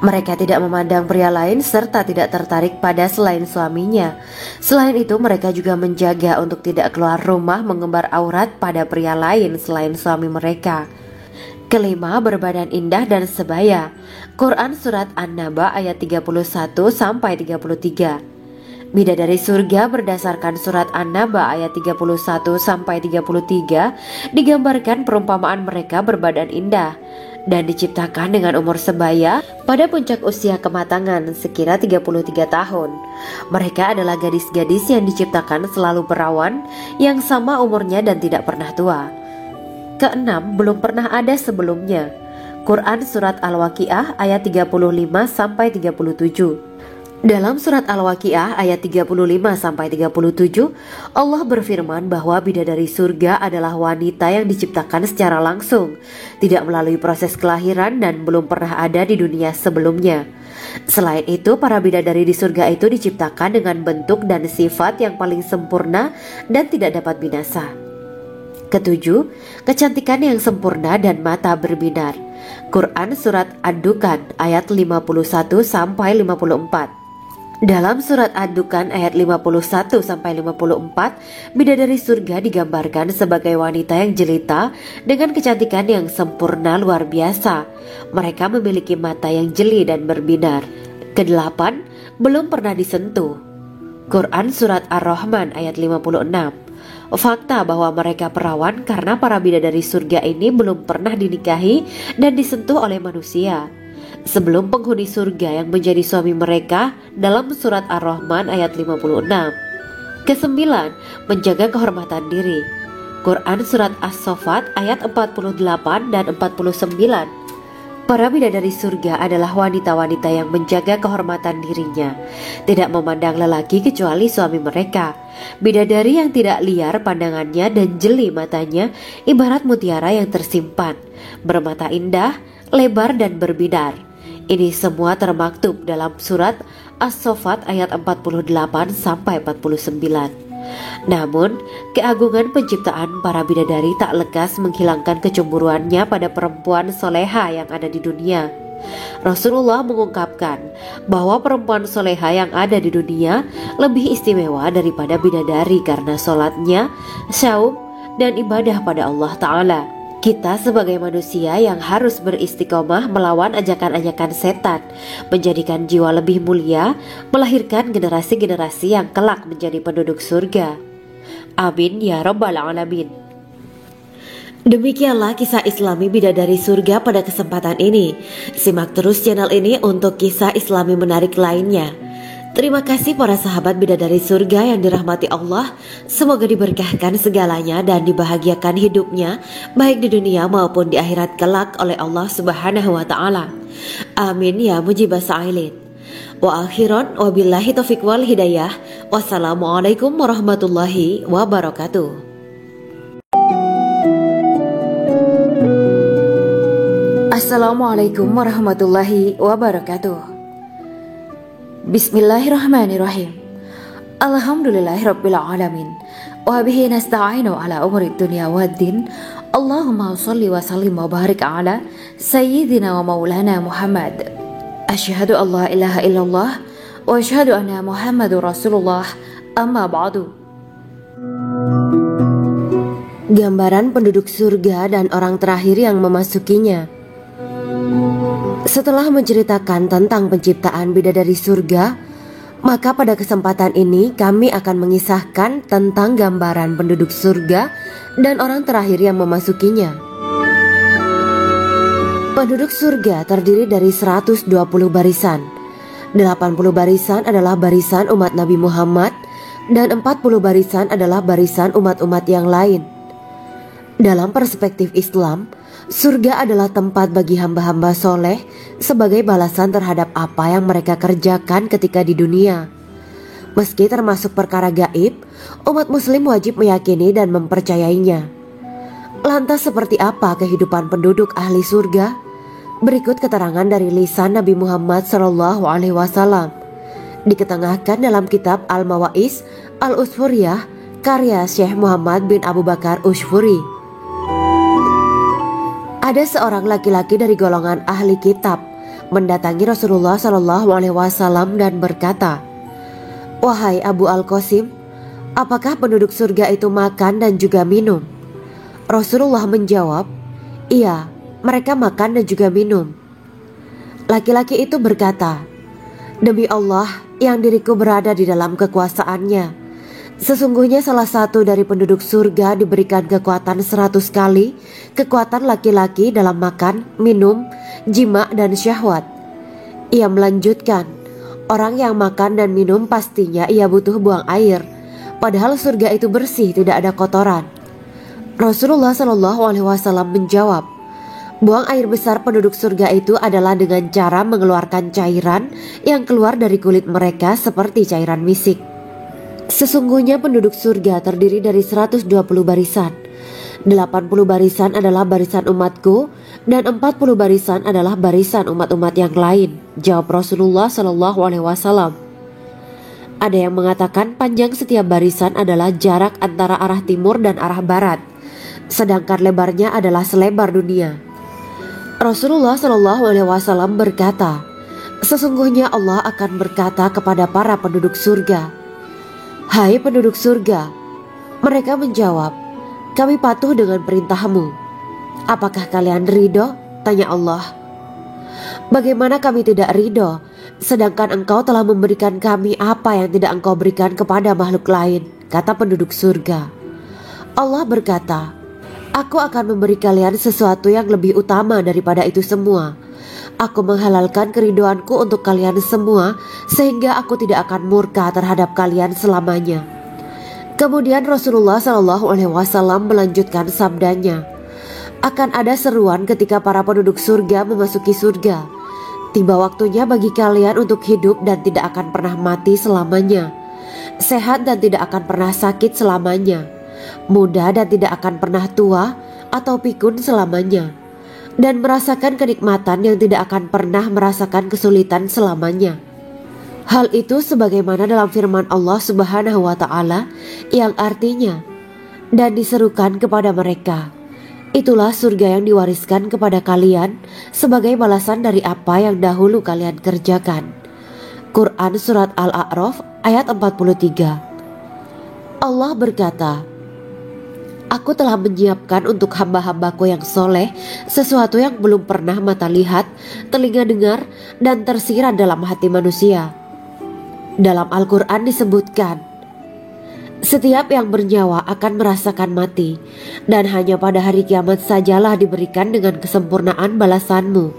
Mereka tidak memandang pria lain serta tidak tertarik pada selain suaminya. Selain itu, mereka juga menjaga untuk tidak keluar rumah mengembar aurat pada pria lain selain suami mereka. Kelima, berbadan indah dan sebaya. Quran Surat An-Naba ayat 31-33. Bidadari surga berdasarkan Surat An-Naba ayat 31-33 digambarkan perumpamaan mereka berbadan indah dan diciptakan dengan umur sebaya pada puncak usia kematangan sekira 33 tahun. Mereka adalah gadis-gadis yang diciptakan selalu perawan, yang sama umurnya dan tidak pernah tua. Keenam, belum pernah ada sebelumnya. Quran Surat Al-Waqiah ayat 35-37. Dalam Surat Al-Waqiah ayat 35-37, Allah berfirman bahwa bidadari surga adalah wanita yang diciptakan secara langsung, tidak melalui proses kelahiran dan belum pernah ada di dunia sebelumnya. Selain itu, para bidadari di surga itu diciptakan dengan bentuk dan sifat yang paling sempurna dan tidak dapat binasa. Ketujuh, kecantikan yang sempurna dan mata berbinar. Quran Surat Ad-Dukan ayat 51-54. Dalam Surat Ad-Dukan ayat 51-54, bidadari surga digambarkan sebagai wanita yang jelita dengan kecantikan yang sempurna luar biasa. Mereka memiliki mata yang jeli dan berbinar. Kedelapan, belum pernah disentuh. Quran Surat Ar-Rahman ayat 56. Fakta bahwa mereka perawan karena para bidadari surga ini belum pernah dinikahi dan disentuh oleh manusia sebelum penghuni surga yang menjadi suami mereka dalam Surat Ar-Rahman ayat 56. Kesembilan, menjaga kehormatan diri. Quran Surat As-Saffat ayat 48 dan 49. Para bidadari surga adalah wanita-wanita yang menjaga kehormatan dirinya, tidak memandang lelaki kecuali suami mereka. Bidadari yang tidak liar pandangannya dan jeli matanya ibarat mutiara yang tersimpan, bermata indah, lebar dan berbinar. Ini semua termaktub dalam Surat As-Saffat ayat 48-49. Namun, keagungan penciptaan para bidadari tak lekas menghilangkan kecemburuannya pada perempuan soleha yang ada di dunia. Rasulullah mengungkapkan bahwa perempuan soleha yang ada di dunia lebih istimewa daripada bidadari karena sholatnya, syaum, dan ibadah pada Allah Ta'ala. Kita sebagai manusia yang harus beristiqomah melawan ajakan-ajakan setan, menjadikan jiwa lebih mulia, melahirkan generasi-generasi yang kelak menjadi penduduk surga. Amin ya Rabbal Alamin. Demikianlah kisah Islami bidadari surga pada kesempatan ini. Simak terus channel ini untuk kisah Islami menarik lainnya. Terima kasih para sahabat bidadari surga yang dirahmati Allah. Semoga diberkahkan segalanya dan dibahagiakan hidupnya, baik di dunia maupun di akhirat kelak oleh Allah Subhanahu wa Ta'ala. Amin ya mujibah sa'ilin. Wa akhiran wabillahi taufiq wal hidayah. Wassalamualaikum warahmatullahi wabarakatuh. Assalamualaikum warahmatullahi wabarakatuh. Bismillahirrahmanirrahim. Alhamdulillahirabbil alamin. Wa bihi nasta'inu ala umuri dunya waddin. Allahumma shalli wa sallim wa barik ala sayyidina wa maulana Muhammad. Asyhadu an la ilaha illallah wa asyhadu anna Muhammadur Rasulullah. Amma ba'du. Gambaran penduduk surga dan orang terakhir yang memasukinya. Setelah menceritakan tentang penciptaan bidadari surga, maka pada kesempatan ini kami akan mengisahkan tentang gambaran penduduk surga dan orang terakhir yang memasukinya. Penduduk surga terdiri dari 120 barisan. 80 barisan adalah barisan umat Nabi Muhammad dan 40 barisan adalah barisan umat-umat yang lain. Dalam perspektif Islam, surga adalah tempat bagi hamba-hamba soleh sebagai balasan terhadap apa yang mereka kerjakan ketika di dunia. Meski termasuk perkara gaib, umat muslim wajib meyakini dan mempercayainya. Lantas seperti apa kehidupan penduduk ahli surga? Berikut keterangan dari lisan Nabi Muhammad SAW. Diketengahkan dalam kitab Al-Mawaiz Al-Usfuriyah karya Syekh Muhammad bin Abu Bakar Ushfuri. Ada seorang laki-laki dari golongan ahli kitab mendatangi Rasulullah SAW dan berkata, "Wahai Abu Al-Qasim, apakah penduduk surga itu makan dan juga minum?" Rasulullah menjawab, "Iya, mereka makan dan juga minum." Laki-laki itu berkata, "Demi Allah yang diriku berada di dalam kekuasaannya, sesungguhnya salah satu dari penduduk surga diberikan kekuatan 100 kali kekuatan laki-laki dalam makan, minum, jima, dan syahwat." Ia melanjutkan, "Orang yang makan dan minum pastinya ia butuh buang air, padahal surga itu bersih, tidak ada kotoran." Rasulullah SAW menjawab, "Buang air besar penduduk surga itu adalah dengan cara mengeluarkan cairan yang keluar dari kulit mereka seperti cairan misik." Sesungguhnya penduduk surga terdiri dari 120 barisan. 80 barisan adalah barisan umatku dan 40 barisan adalah barisan umat-umat yang lain, jawab Rasulullah SAW. Ada yang mengatakan panjang setiap barisan adalah jarak antara arah timur dan arah barat, sedangkan lebarnya adalah selebar dunia. Rasulullah SAW berkata, "Sesungguhnya Allah akan berkata kepada para penduduk surga, 'Hai penduduk surga,' mereka menjawab, 'Kami patuh dengan perintahmu.' 'Apakah kalian ridho?' tanya Allah. 'Bagaimana kami tidak ridho, sedangkan engkau telah memberikan kami apa yang tidak engkau berikan kepada makhluk lain,' kata penduduk surga. Allah berkata, 'Aku akan memberi kalian sesuatu yang lebih utama daripada itu semua. Aku menghalalkan keridoanku untuk kalian semua, sehingga aku tidak akan murka terhadap kalian selamanya.'" Kemudian Rasulullah SAW melanjutkan sabdanya, "Akan ada seruan ketika para penduduk surga memasuki surga. Tiba waktunya bagi kalian untuk hidup dan tidak akan pernah mati selamanya, sehat dan tidak akan pernah sakit selamanya, muda dan tidak akan pernah tua atau pikun selamanya, dan merasakan kenikmatan yang tidak akan pernah merasakan kesulitan selamanya. Hal itu sebagaimana dalam firman Allah Subhanahu wa Ta'ala yang artinya, dan diserukan kepada mereka, itulah surga yang diwariskan kepada kalian sebagai balasan dari apa yang dahulu kalian kerjakan. Quran Surat Al-A'raf ayat 43. Allah berkata, Aku telah menyiapkan untuk hamba-hambaku yang soleh sesuatu yang belum pernah mata lihat, telinga dengar, dan tersirat dalam hati manusia. Dalam Al-Quran disebutkan, setiap yang bernyawa akan merasakan mati, dan hanya pada hari kiamat sajalah diberikan dengan kesempurnaan balasanmu.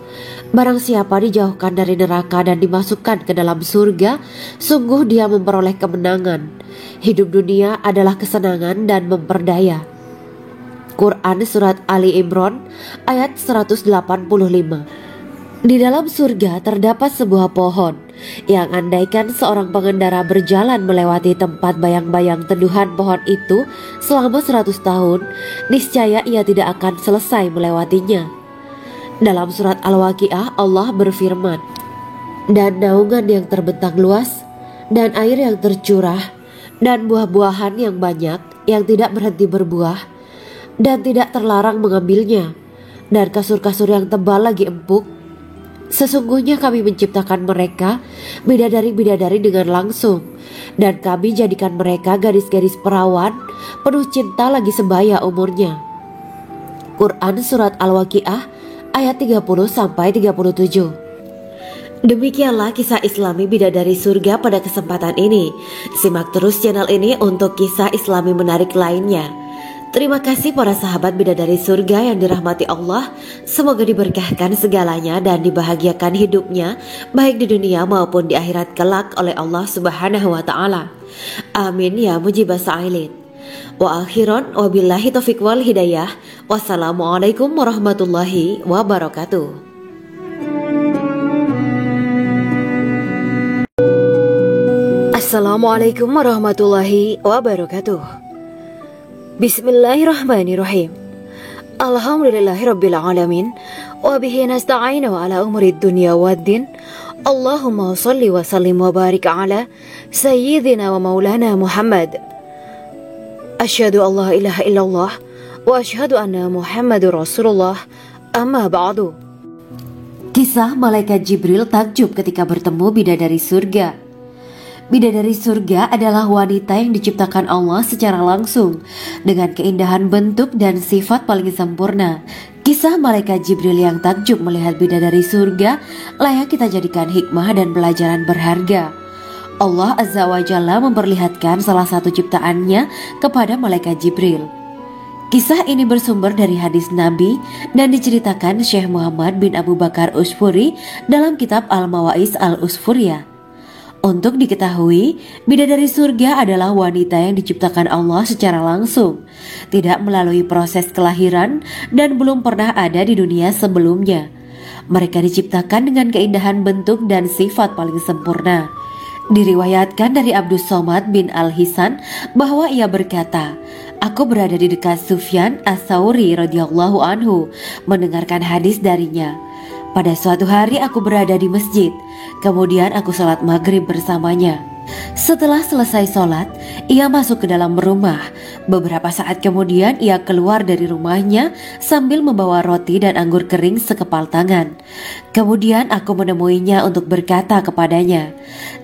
Barang siapa dijauhkan dari neraka dan dimasukkan ke dalam surga, sungguh dia memperoleh kemenangan. Hidup dunia adalah kesenangan dan memperdaya. Quran Surat Ali Imran ayat 185. Di dalam surga terdapat sebuah pohon yang andaikan seorang pengendara berjalan melewati tempat bayang-bayang teduhan pohon itu selama 100 tahun, niscaya ia tidak akan selesai melewatinya. Dalam surat Al-Waqiah Allah berfirman, dan naungan yang terbentang luas, dan air yang tercurah, dan buah-buahan yang banyak yang tidak berhenti berbuah, dan tidak terlarang mengambilnya, dan kasur-kasur yang tebal lagi empuk. Sesungguhnya kami menciptakan mereka bidadari-bidadari dengan langsung, dan kami jadikan mereka gadis-gadis perawan penuh cinta lagi sebaya umurnya. Quran Surat Al-Waqiah ayat 30-37. Demikianlah kisah Islami bidadari surga pada kesempatan ini. Simak terus channel ini untuk kisah Islami menarik lainnya. Terima kasih para sahabat bidadari surga yang dirahmati Allah. Semoga diberkahkan segalanya dan dibahagiakan hidupnya, baik di dunia maupun di akhirat kelak oleh Allah Subhanahu wa Ta'ala. Amin ya mujibah sa'ilin. Wa akhiran wabillahi taufiq wal hidayah. Wassalamualaikum warahmatullahi wabarakatuh. Assalamualaikum warahmatullahi wabarakatuh. Bismillahirrahmanirrahim. Alhamdulillahirabbil alamin wa bihi nasta'inu ala umuri dunya waddin. Allahumma shalli wa sallim wa barik ala sayyidina wa maulana Muhammad. Asyhadu an la ilaha illallah wa asyhadu anna Muhammadur Rasulullah. Amma ba'du. Kisah malaikat Jibril takjub ketika bertemu bidadari surga. Bidadari surga adalah wanita yang diciptakan Allah secara langsung dengan keindahan bentuk dan sifat paling sempurna. Kisah malaikat Jibril yang takjub melihat bidadari surga layak kita jadikan hikmah dan pelajaran berharga. Allah Azza wa Jalla memperlihatkan salah satu ciptaannya kepada malaikat Jibril. Kisah ini bersumber dari hadis Nabi dan diceritakan Syekh Muhammad bin Abu Bakar Usfuri dalam kitab Al-Mawaiz Al-Usfuriyah. Untuk diketahui, bidadari surga adalah wanita yang diciptakan Allah secara langsung, tidak melalui proses kelahiran dan belum pernah ada di dunia sebelumnya. Mereka diciptakan dengan keindahan bentuk dan sifat paling sempurna. Diriwayatkan dari Abdus Somad bin Al-Hisan bahwa ia berkata, Aku berada di dekat Sufyan As-Sauri radhiyallahu anhu mendengarkan hadis darinya. Pada suatu hari aku berada di masjid, kemudian aku sholat maghrib bersamanya. Setelah selesai sholat, ia masuk ke dalam rumah. Beberapa saat kemudian ia keluar dari rumahnya sambil membawa roti dan anggur kering sekepal tangan. Kemudian aku menemuinya untuk berkata kepadanya,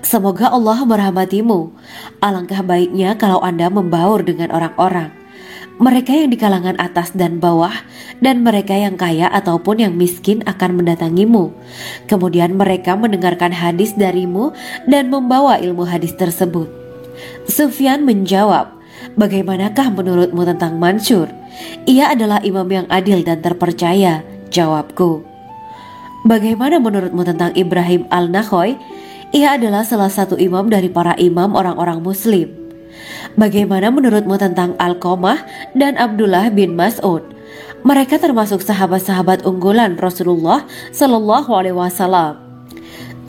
Semoga Allah merahmatimu. Alangkah baiknya kalau Anda membaur dengan orang-orang. Mereka yang di kalangan atas dan bawah, dan mereka yang kaya ataupun yang miskin akan mendatangimu. Kemudian mereka mendengarkan hadis darimu dan membawa ilmu hadis tersebut. Sufyan menjawab, Bagaimanakah menurutmu tentang Mansur? Ia adalah imam yang adil dan terpercaya. Jawabku. Bagaimana menurutmu tentang Ibrahim Al-Nakhoy? Ia adalah salah satu imam dari para imam orang-orang muslim. Bagaimana menurutmu tentang Alqamah dan Abdullah bin Mas'ud? Mereka termasuk sahabat-sahabat unggulan Rasulullah Sallallahu Alaihi Wasallam.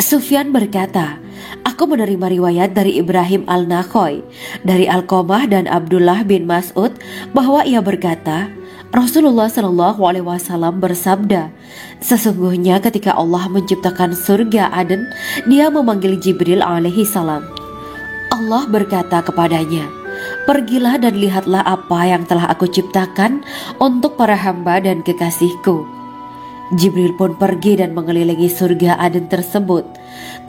Sufyan berkata, Aku menerima riwayat dari Ibrahim Al-Nakhoy, dari Alqamah dan Abdullah bin Mas'ud bahwa ia berkata, Rasulullah Shallallahu Alaihi Wasallam bersabda, sesungguhnya ketika Allah menciptakan surga Aden, Dia memanggil Jibril alaihi salam. Allah berkata kepadanya, pergilah dan lihatlah apa yang telah aku ciptakan untuk para hamba dan kekasihku. Jibril pun pergi dan mengelilingi surga Aden tersebut.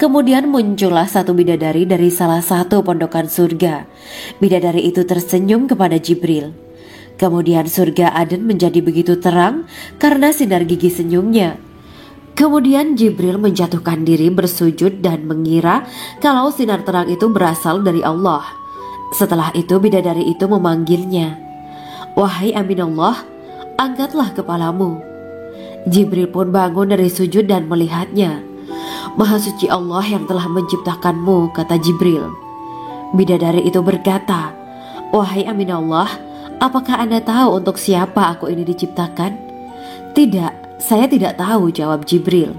Kemudian muncullah satu bidadari dari salah satu pondokan surga. Bidadari itu tersenyum kepada Jibril. Kemudian surga Aden menjadi begitu terang karena sinar gigi senyumnya. Kemudian Jibril menjatuhkan diri bersujud dan mengira kalau sinar terang itu berasal dari Allah. Setelah itu bidadari itu memanggilnya, wahai Aminullah, angkatlah kepalamu. Jibril pun bangun dari sujud dan melihatnya. Maha suci Allah yang telah menciptakanmu, kata Jibril. Bidadari itu berkata, wahai Aminullah, apakah Anda tahu untuk siapa aku ini diciptakan? Tidak, saya tidak tahu, jawab Jibril.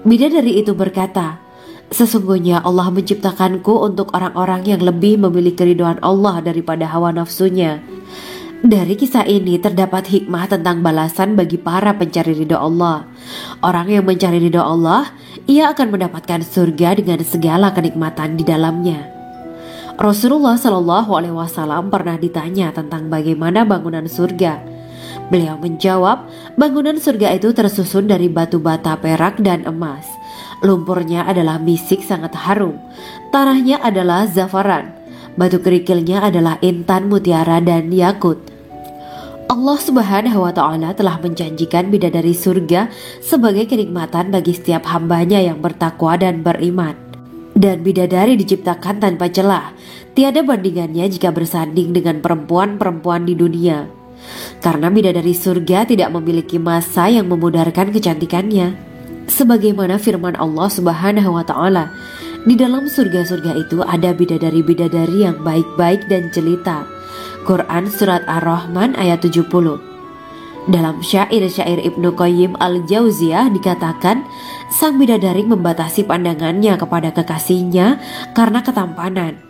Bidadari itu berkata, sesungguhnya Allah menciptakanku untuk orang-orang yang lebih memilih keridhaan Allah daripada hawa nafsunya. Dari kisah ini terdapat hikmah tentang balasan bagi para pencari ridho Allah. Orang yang mencari ridho Allah, ia akan mendapatkan surga dengan segala kenikmatan di dalamnya. Rasulullah Shallallahu Alaihi Wasallam pernah ditanya tentang bagaimana bangunan surga. Beliau menjawab, bangunan surga itu tersusun dari batu bata, perak, dan emas. Lumpurnya adalah misik sangat harum, tanahnya adalah zafaran, batu kerikilnya adalah intan, mutiara, dan yakut. Allah Subhanahu wa Ta'ala telah menjanjikan bidadari surga sebagai kenikmatan bagi setiap hambanya yang bertakwa dan beriman. Dan bidadari diciptakan tanpa celah, tiada bandingannya jika bersanding dengan perempuan-perempuan di dunia. Karena bidadari surga tidak memiliki masa yang memudarkan kecantikannya. Sebagaimana firman Allah Subhanahu wa Ta'ala, di dalam surga-surga itu ada bidadari-bidadari yang baik-baik dan jelita. Quran Surat Ar-Rahman ayat 70. Dalam syair-syair Ibnu Qayyim Al-Jauziyah dikatakan, sang bidadari membatasi pandangannya kepada kekasihnya karena ketampanan.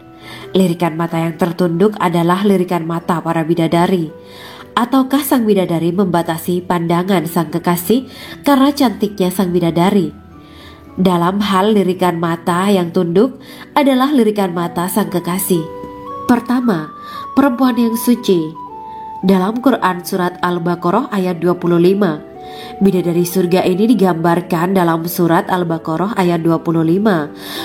Lirikan mata yang tertunduk adalah lirikan mata para bidadari. Ataukah sang bidadari membatasi pandangan sang kekasih karena cantiknya sang bidadari? Dalam hal lirikan mata yang tunduk adalah lirikan mata sang kekasih. Pertama, perempuan yang suci. Dalam Quran Surat Al-Baqarah ayat 25, bidadari surga ini digambarkan dalam Surat Al-Baqarah ayat 25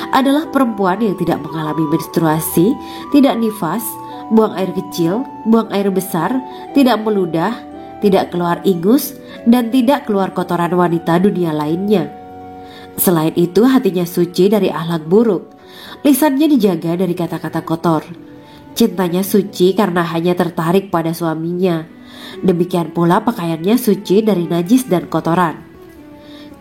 adalah perempuan yang tidak mengalami menstruasi, tidak nifas, buang air kecil, buang air besar, tidak meludah, tidak keluar ingus, dan tidak keluar kotoran wanita dunia lainnya. Selain itu hatinya suci dari akhlak buruk, lisannya dijaga dari kata-kata kotor. Cintanya suci karena hanya tertarik pada suaminya. Demikian pula pakaiannya suci dari najis dan kotoran.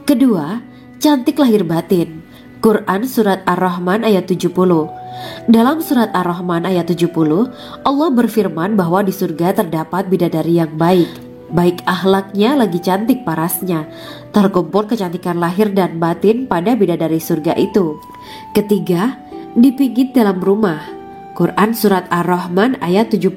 Kedua, cantik lahir batin. Quran Surat Ar-Rahman ayat 70. Dalam Surat Ar-Rahman ayat 70, Allah berfirman bahwa di surga terdapat bidadari yang baik. Baik akhlaknya lagi cantik parasnya. Terkumpul kecantikan lahir dan batin pada bidadari surga itu. Ketiga, dipijit dalam rumah. Quran Surat Ar-Rahman ayat 72.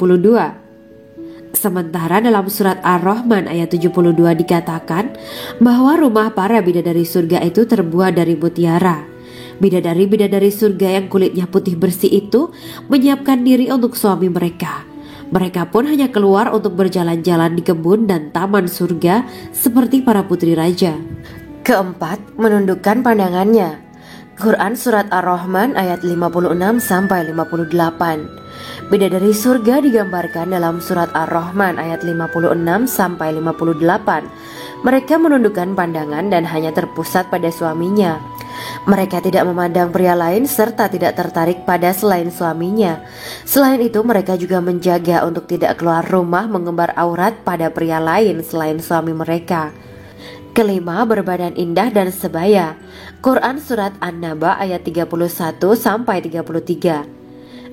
Sementara dalam Surat Ar-Rahman ayat 72 dikatakan bahwa rumah para bidadari surga itu terbuat dari mutiara. Bidadari-bidadari surga yang kulitnya putih bersih itu menyiapkan diri untuk suami mereka. Mereka pun hanya keluar untuk berjalan-jalan di kebun dan taman surga seperti para putri raja. Keempat, menundukkan pandangannya. Quran Surat Ar-Rahman ayat 56-58. Bidadari surga digambarkan dalam Surat Ar-Rahman ayat 56-58. Mereka menundukkan pandangan dan hanya terpusat pada suaminya. Mereka tidak memandang pria lain serta tidak tertarik pada selain suaminya. Selain itu mereka juga menjaga untuk tidak keluar rumah mengembar aurat pada pria lain selain suami mereka. Kelima, berbadan indah dan sebaya. Quran Surat An-Naba ayat 31-33.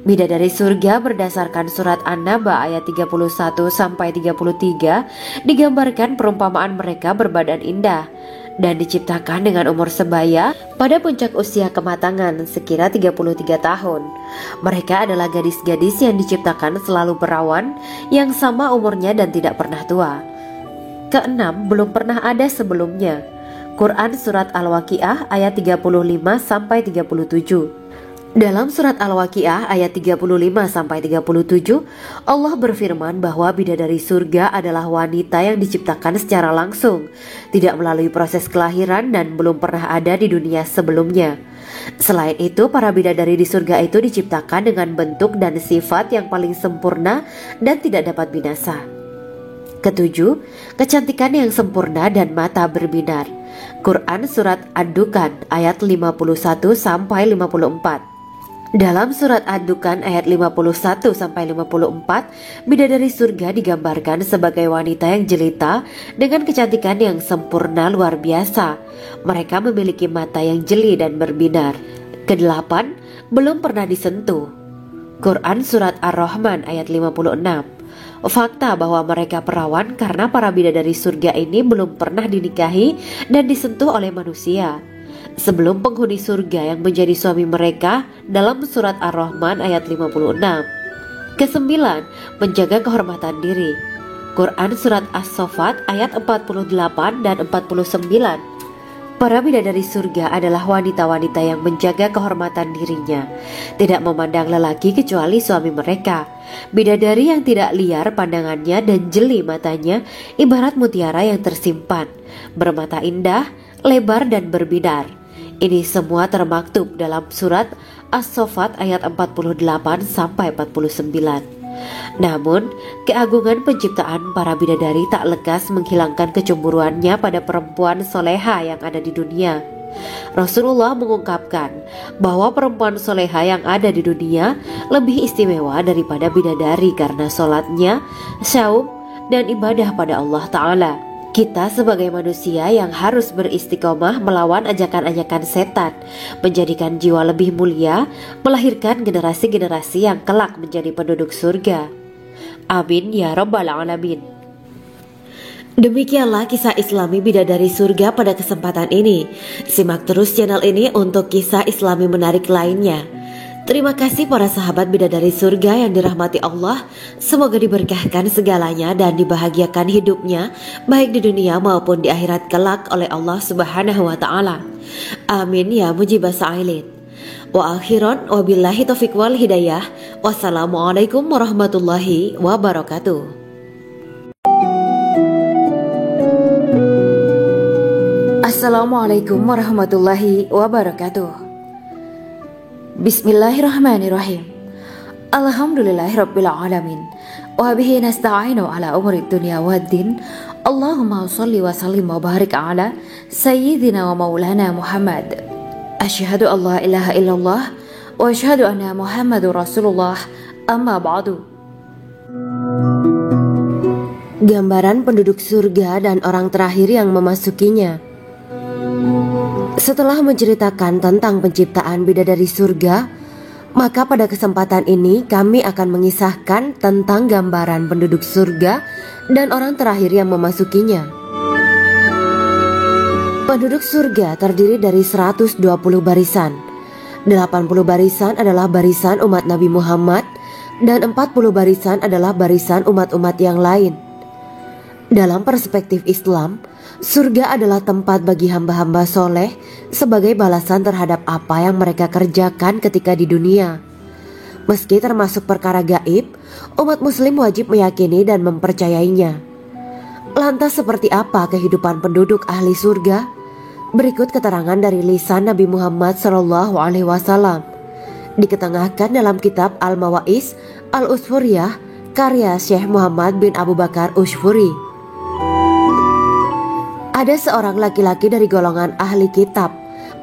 Bidadari surga berdasarkan Surat An-Naba ayat 31-33 digambarkan perumpamaan mereka berbadan indah. dan diciptakan dengan umur sebaya pada puncak usia kematangan sekira 33 tahun. Mereka adalah gadis-gadis yang diciptakan selalu perawan, yang sama umurnya dan tidak pernah tua. Keenam, belum pernah ada sebelumnya. Quran Surat Al-Waqiah ayat 35-37. Dalam surat Al-Waqiah ayat 35-37, Allah berfirman bahwa bidadari surga adalah wanita yang diciptakan secara langsung, tidak melalui proses kelahiran dan belum pernah ada di dunia sebelumnya. Selain itu, para bidadari di surga itu diciptakan dengan bentuk dan sifat yang paling sempurna dan tidak dapat binasa. Ketujuh, kecantikan yang sempurna dan mata berbinar. Quran Surat Ad-Dukan ayat 51-54. Dalam surat Ad-Dukan ayat 51-54, bidadari surga digambarkan sebagai wanita yang jelita dengan kecantikan yang sempurna luar biasa. Mereka memiliki mata yang jeli dan berbinar. Kedelapan, belum pernah disentuh. Quran Surat Ar-Rahman ayat 56. Fakta bahwa mereka perawan karena para bidadari surga ini belum pernah dinikahi dan disentuh oleh manusia sebelum penghuni surga yang menjadi suami mereka dalam surat Ar-Rahman ayat 56. Kesembilan, menjaga kehormatan diri. Quran Surat As-Saffat ayat 48 dan 49. Para bidadari surga adalah wanita-wanita yang menjaga kehormatan dirinya, tidak memandang lelaki kecuali suami mereka. Bidadari yang tidak liar pandangannya dan jeli matanya ibarat mutiara yang tersimpan, bermata indah, lebar dan berbinar. Ini semua termaktub dalam surat As-Saffat ayat 48-49. Namun, keagungan penciptaan para bidadari tak lekas menghilangkan kecemburuannya pada perempuan soleha yang ada di dunia. Rasulullah mengungkapkan bahwa perempuan soleha yang ada di dunia lebih istimewa daripada bidadari karena sholatnya, syaum, dan ibadah pada Allah Ta'ala. Kita sebagai manusia yang harus beristiqomah melawan ajakan-ajakan setan, menjadikan jiwa lebih mulia, melahirkan generasi-generasi yang kelak menjadi penduduk surga. Amin ya rabbal alamin. Demikianlah kisah Islami bidadari surga pada kesempatan ini. Simak terus channel ini untuk kisah Islami menarik lainnya. Terima kasih para sahabat bidadari surga yang dirahmati Allah. Semoga diberkahkan segalanya dan dibahagiakan hidupnya, baik di dunia maupun di akhirat kelak oleh Allah Subhanahu wa Ta'ala. Amin ya mujibah sa'ilin. Wa akhiran wabillahi taufiq wal hidayah. Wassalamualaikum warahmatullahi wabarakatuh. Assalamualaikum warahmatullahi wabarakatuh. Bismillahirrahmanirrahim. Alhamdulillahirabbil alamin. Wa bihi nasta'inu ala umuri dunya waddin. Allahumma shalli wa sallim wa barik ala sayyidina wa maulana Muhammad. Asyhadu an la ilaha illallah wa asyhadu anna Muhammadur Rasulullah. Amma ba'du. Gambaran penduduk surga dan orang terakhir yang memasukinya. Setelah menceritakan tentang penciptaan bidadari surga, maka pada kesempatan ini kami akan mengisahkan tentang gambaran penduduk surga dan orang terakhir yang memasukinya. Penduduk surga terdiri dari 120 barisan. 80 barisan adalah barisan umat Nabi Muhammad dan 40 barisan adalah barisan umat-umat yang lain. Dalam perspektif Islam, surga adalah tempat bagi hamba-hamba soleh sebagai balasan terhadap apa yang mereka kerjakan ketika di dunia. Meski termasuk perkara gaib, umat muslim wajib meyakini dan mempercayainya. Lantas seperti apa kehidupan penduduk ahli surga? Berikut keterangan dari lisan Nabi Muhammad SAW, diketengahkan dalam kitab Al-Mawaiz Al-Usfuriyah karya Syekh Muhammad bin Abu Bakar Ushfuri. Ada seorang laki-laki dari golongan ahli kitab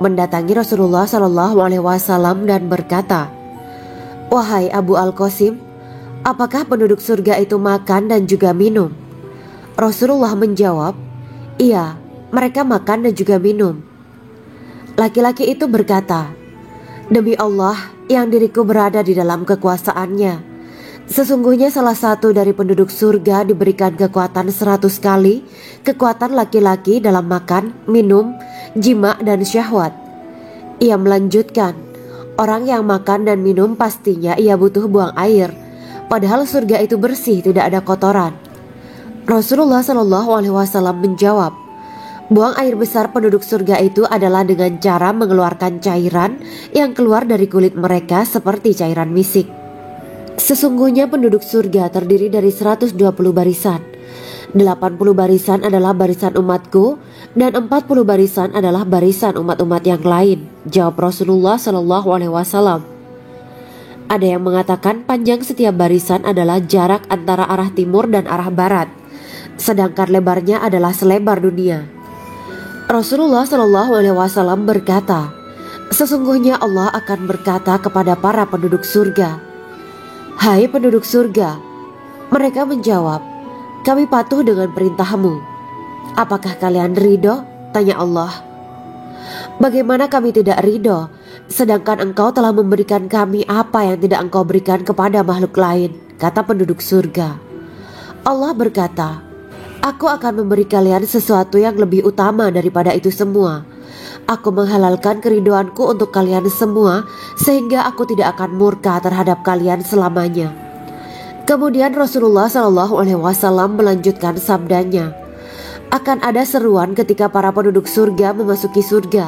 mendatangi Rasulullah SAW dan berkata, "Wahai Abu Al-Qasim, apakah penduduk surga itu makan dan juga minum?" Rasulullah menjawab, "Iya, mereka makan dan juga minum." Laki-laki itu berkata, "Demi Allah yang diriku berada di dalam kekuasaannya, Sesungguhnya salah satu dari penduduk surga diberikan kekuatan 100 kali kekuatan laki-laki dalam makan, minum, jima, dan syahwat. Ia melanjutkan, orang yang makan dan minum pastinya ia butuh buang air, padahal surga itu bersih, tidak ada kotoran. Rasulullah Shallallahu Alaihi Wasallam menjawab, buang air besar penduduk surga itu adalah dengan cara mengeluarkan cairan yang keluar dari kulit mereka seperti cairan misik. Sesungguhnya penduduk surga terdiri dari 120 barisan. 80 barisan adalah barisan umatku dan 40 barisan adalah barisan umat-umat yang lain, jawab Rasulullah Shallallahu Alaihi Wasallam. Ada yang mengatakan panjang setiap barisan adalah jarak antara arah timur dan arah barat, sedangkan lebarnya adalah selebar dunia. Rasulullah Shallallahu Alaihi Wasallam berkata, sesungguhnya Allah akan berkata kepada para penduduk surga, hai penduduk surga. Mereka menjawab, kami patuh dengan perintahmu. Apakah kalian ridho? Tanya Allah. Bagaimana kami tidak ridho, sedangkan engkau telah memberikan kami apa yang tidak engkau berikan kepada makhluk lain, kata penduduk surga. Allah berkata, aku akan memberi kalian sesuatu yang lebih utama daripada itu semua. Aku menghalalkan keridoanku untuk kalian semua, sehingga aku tidak akan murka terhadap kalian selamanya. Kemudian Rasulullah Shallallahu Alaihi Wasallam melanjutkan sabdanya, akan ada seruan ketika para penduduk surga memasuki surga.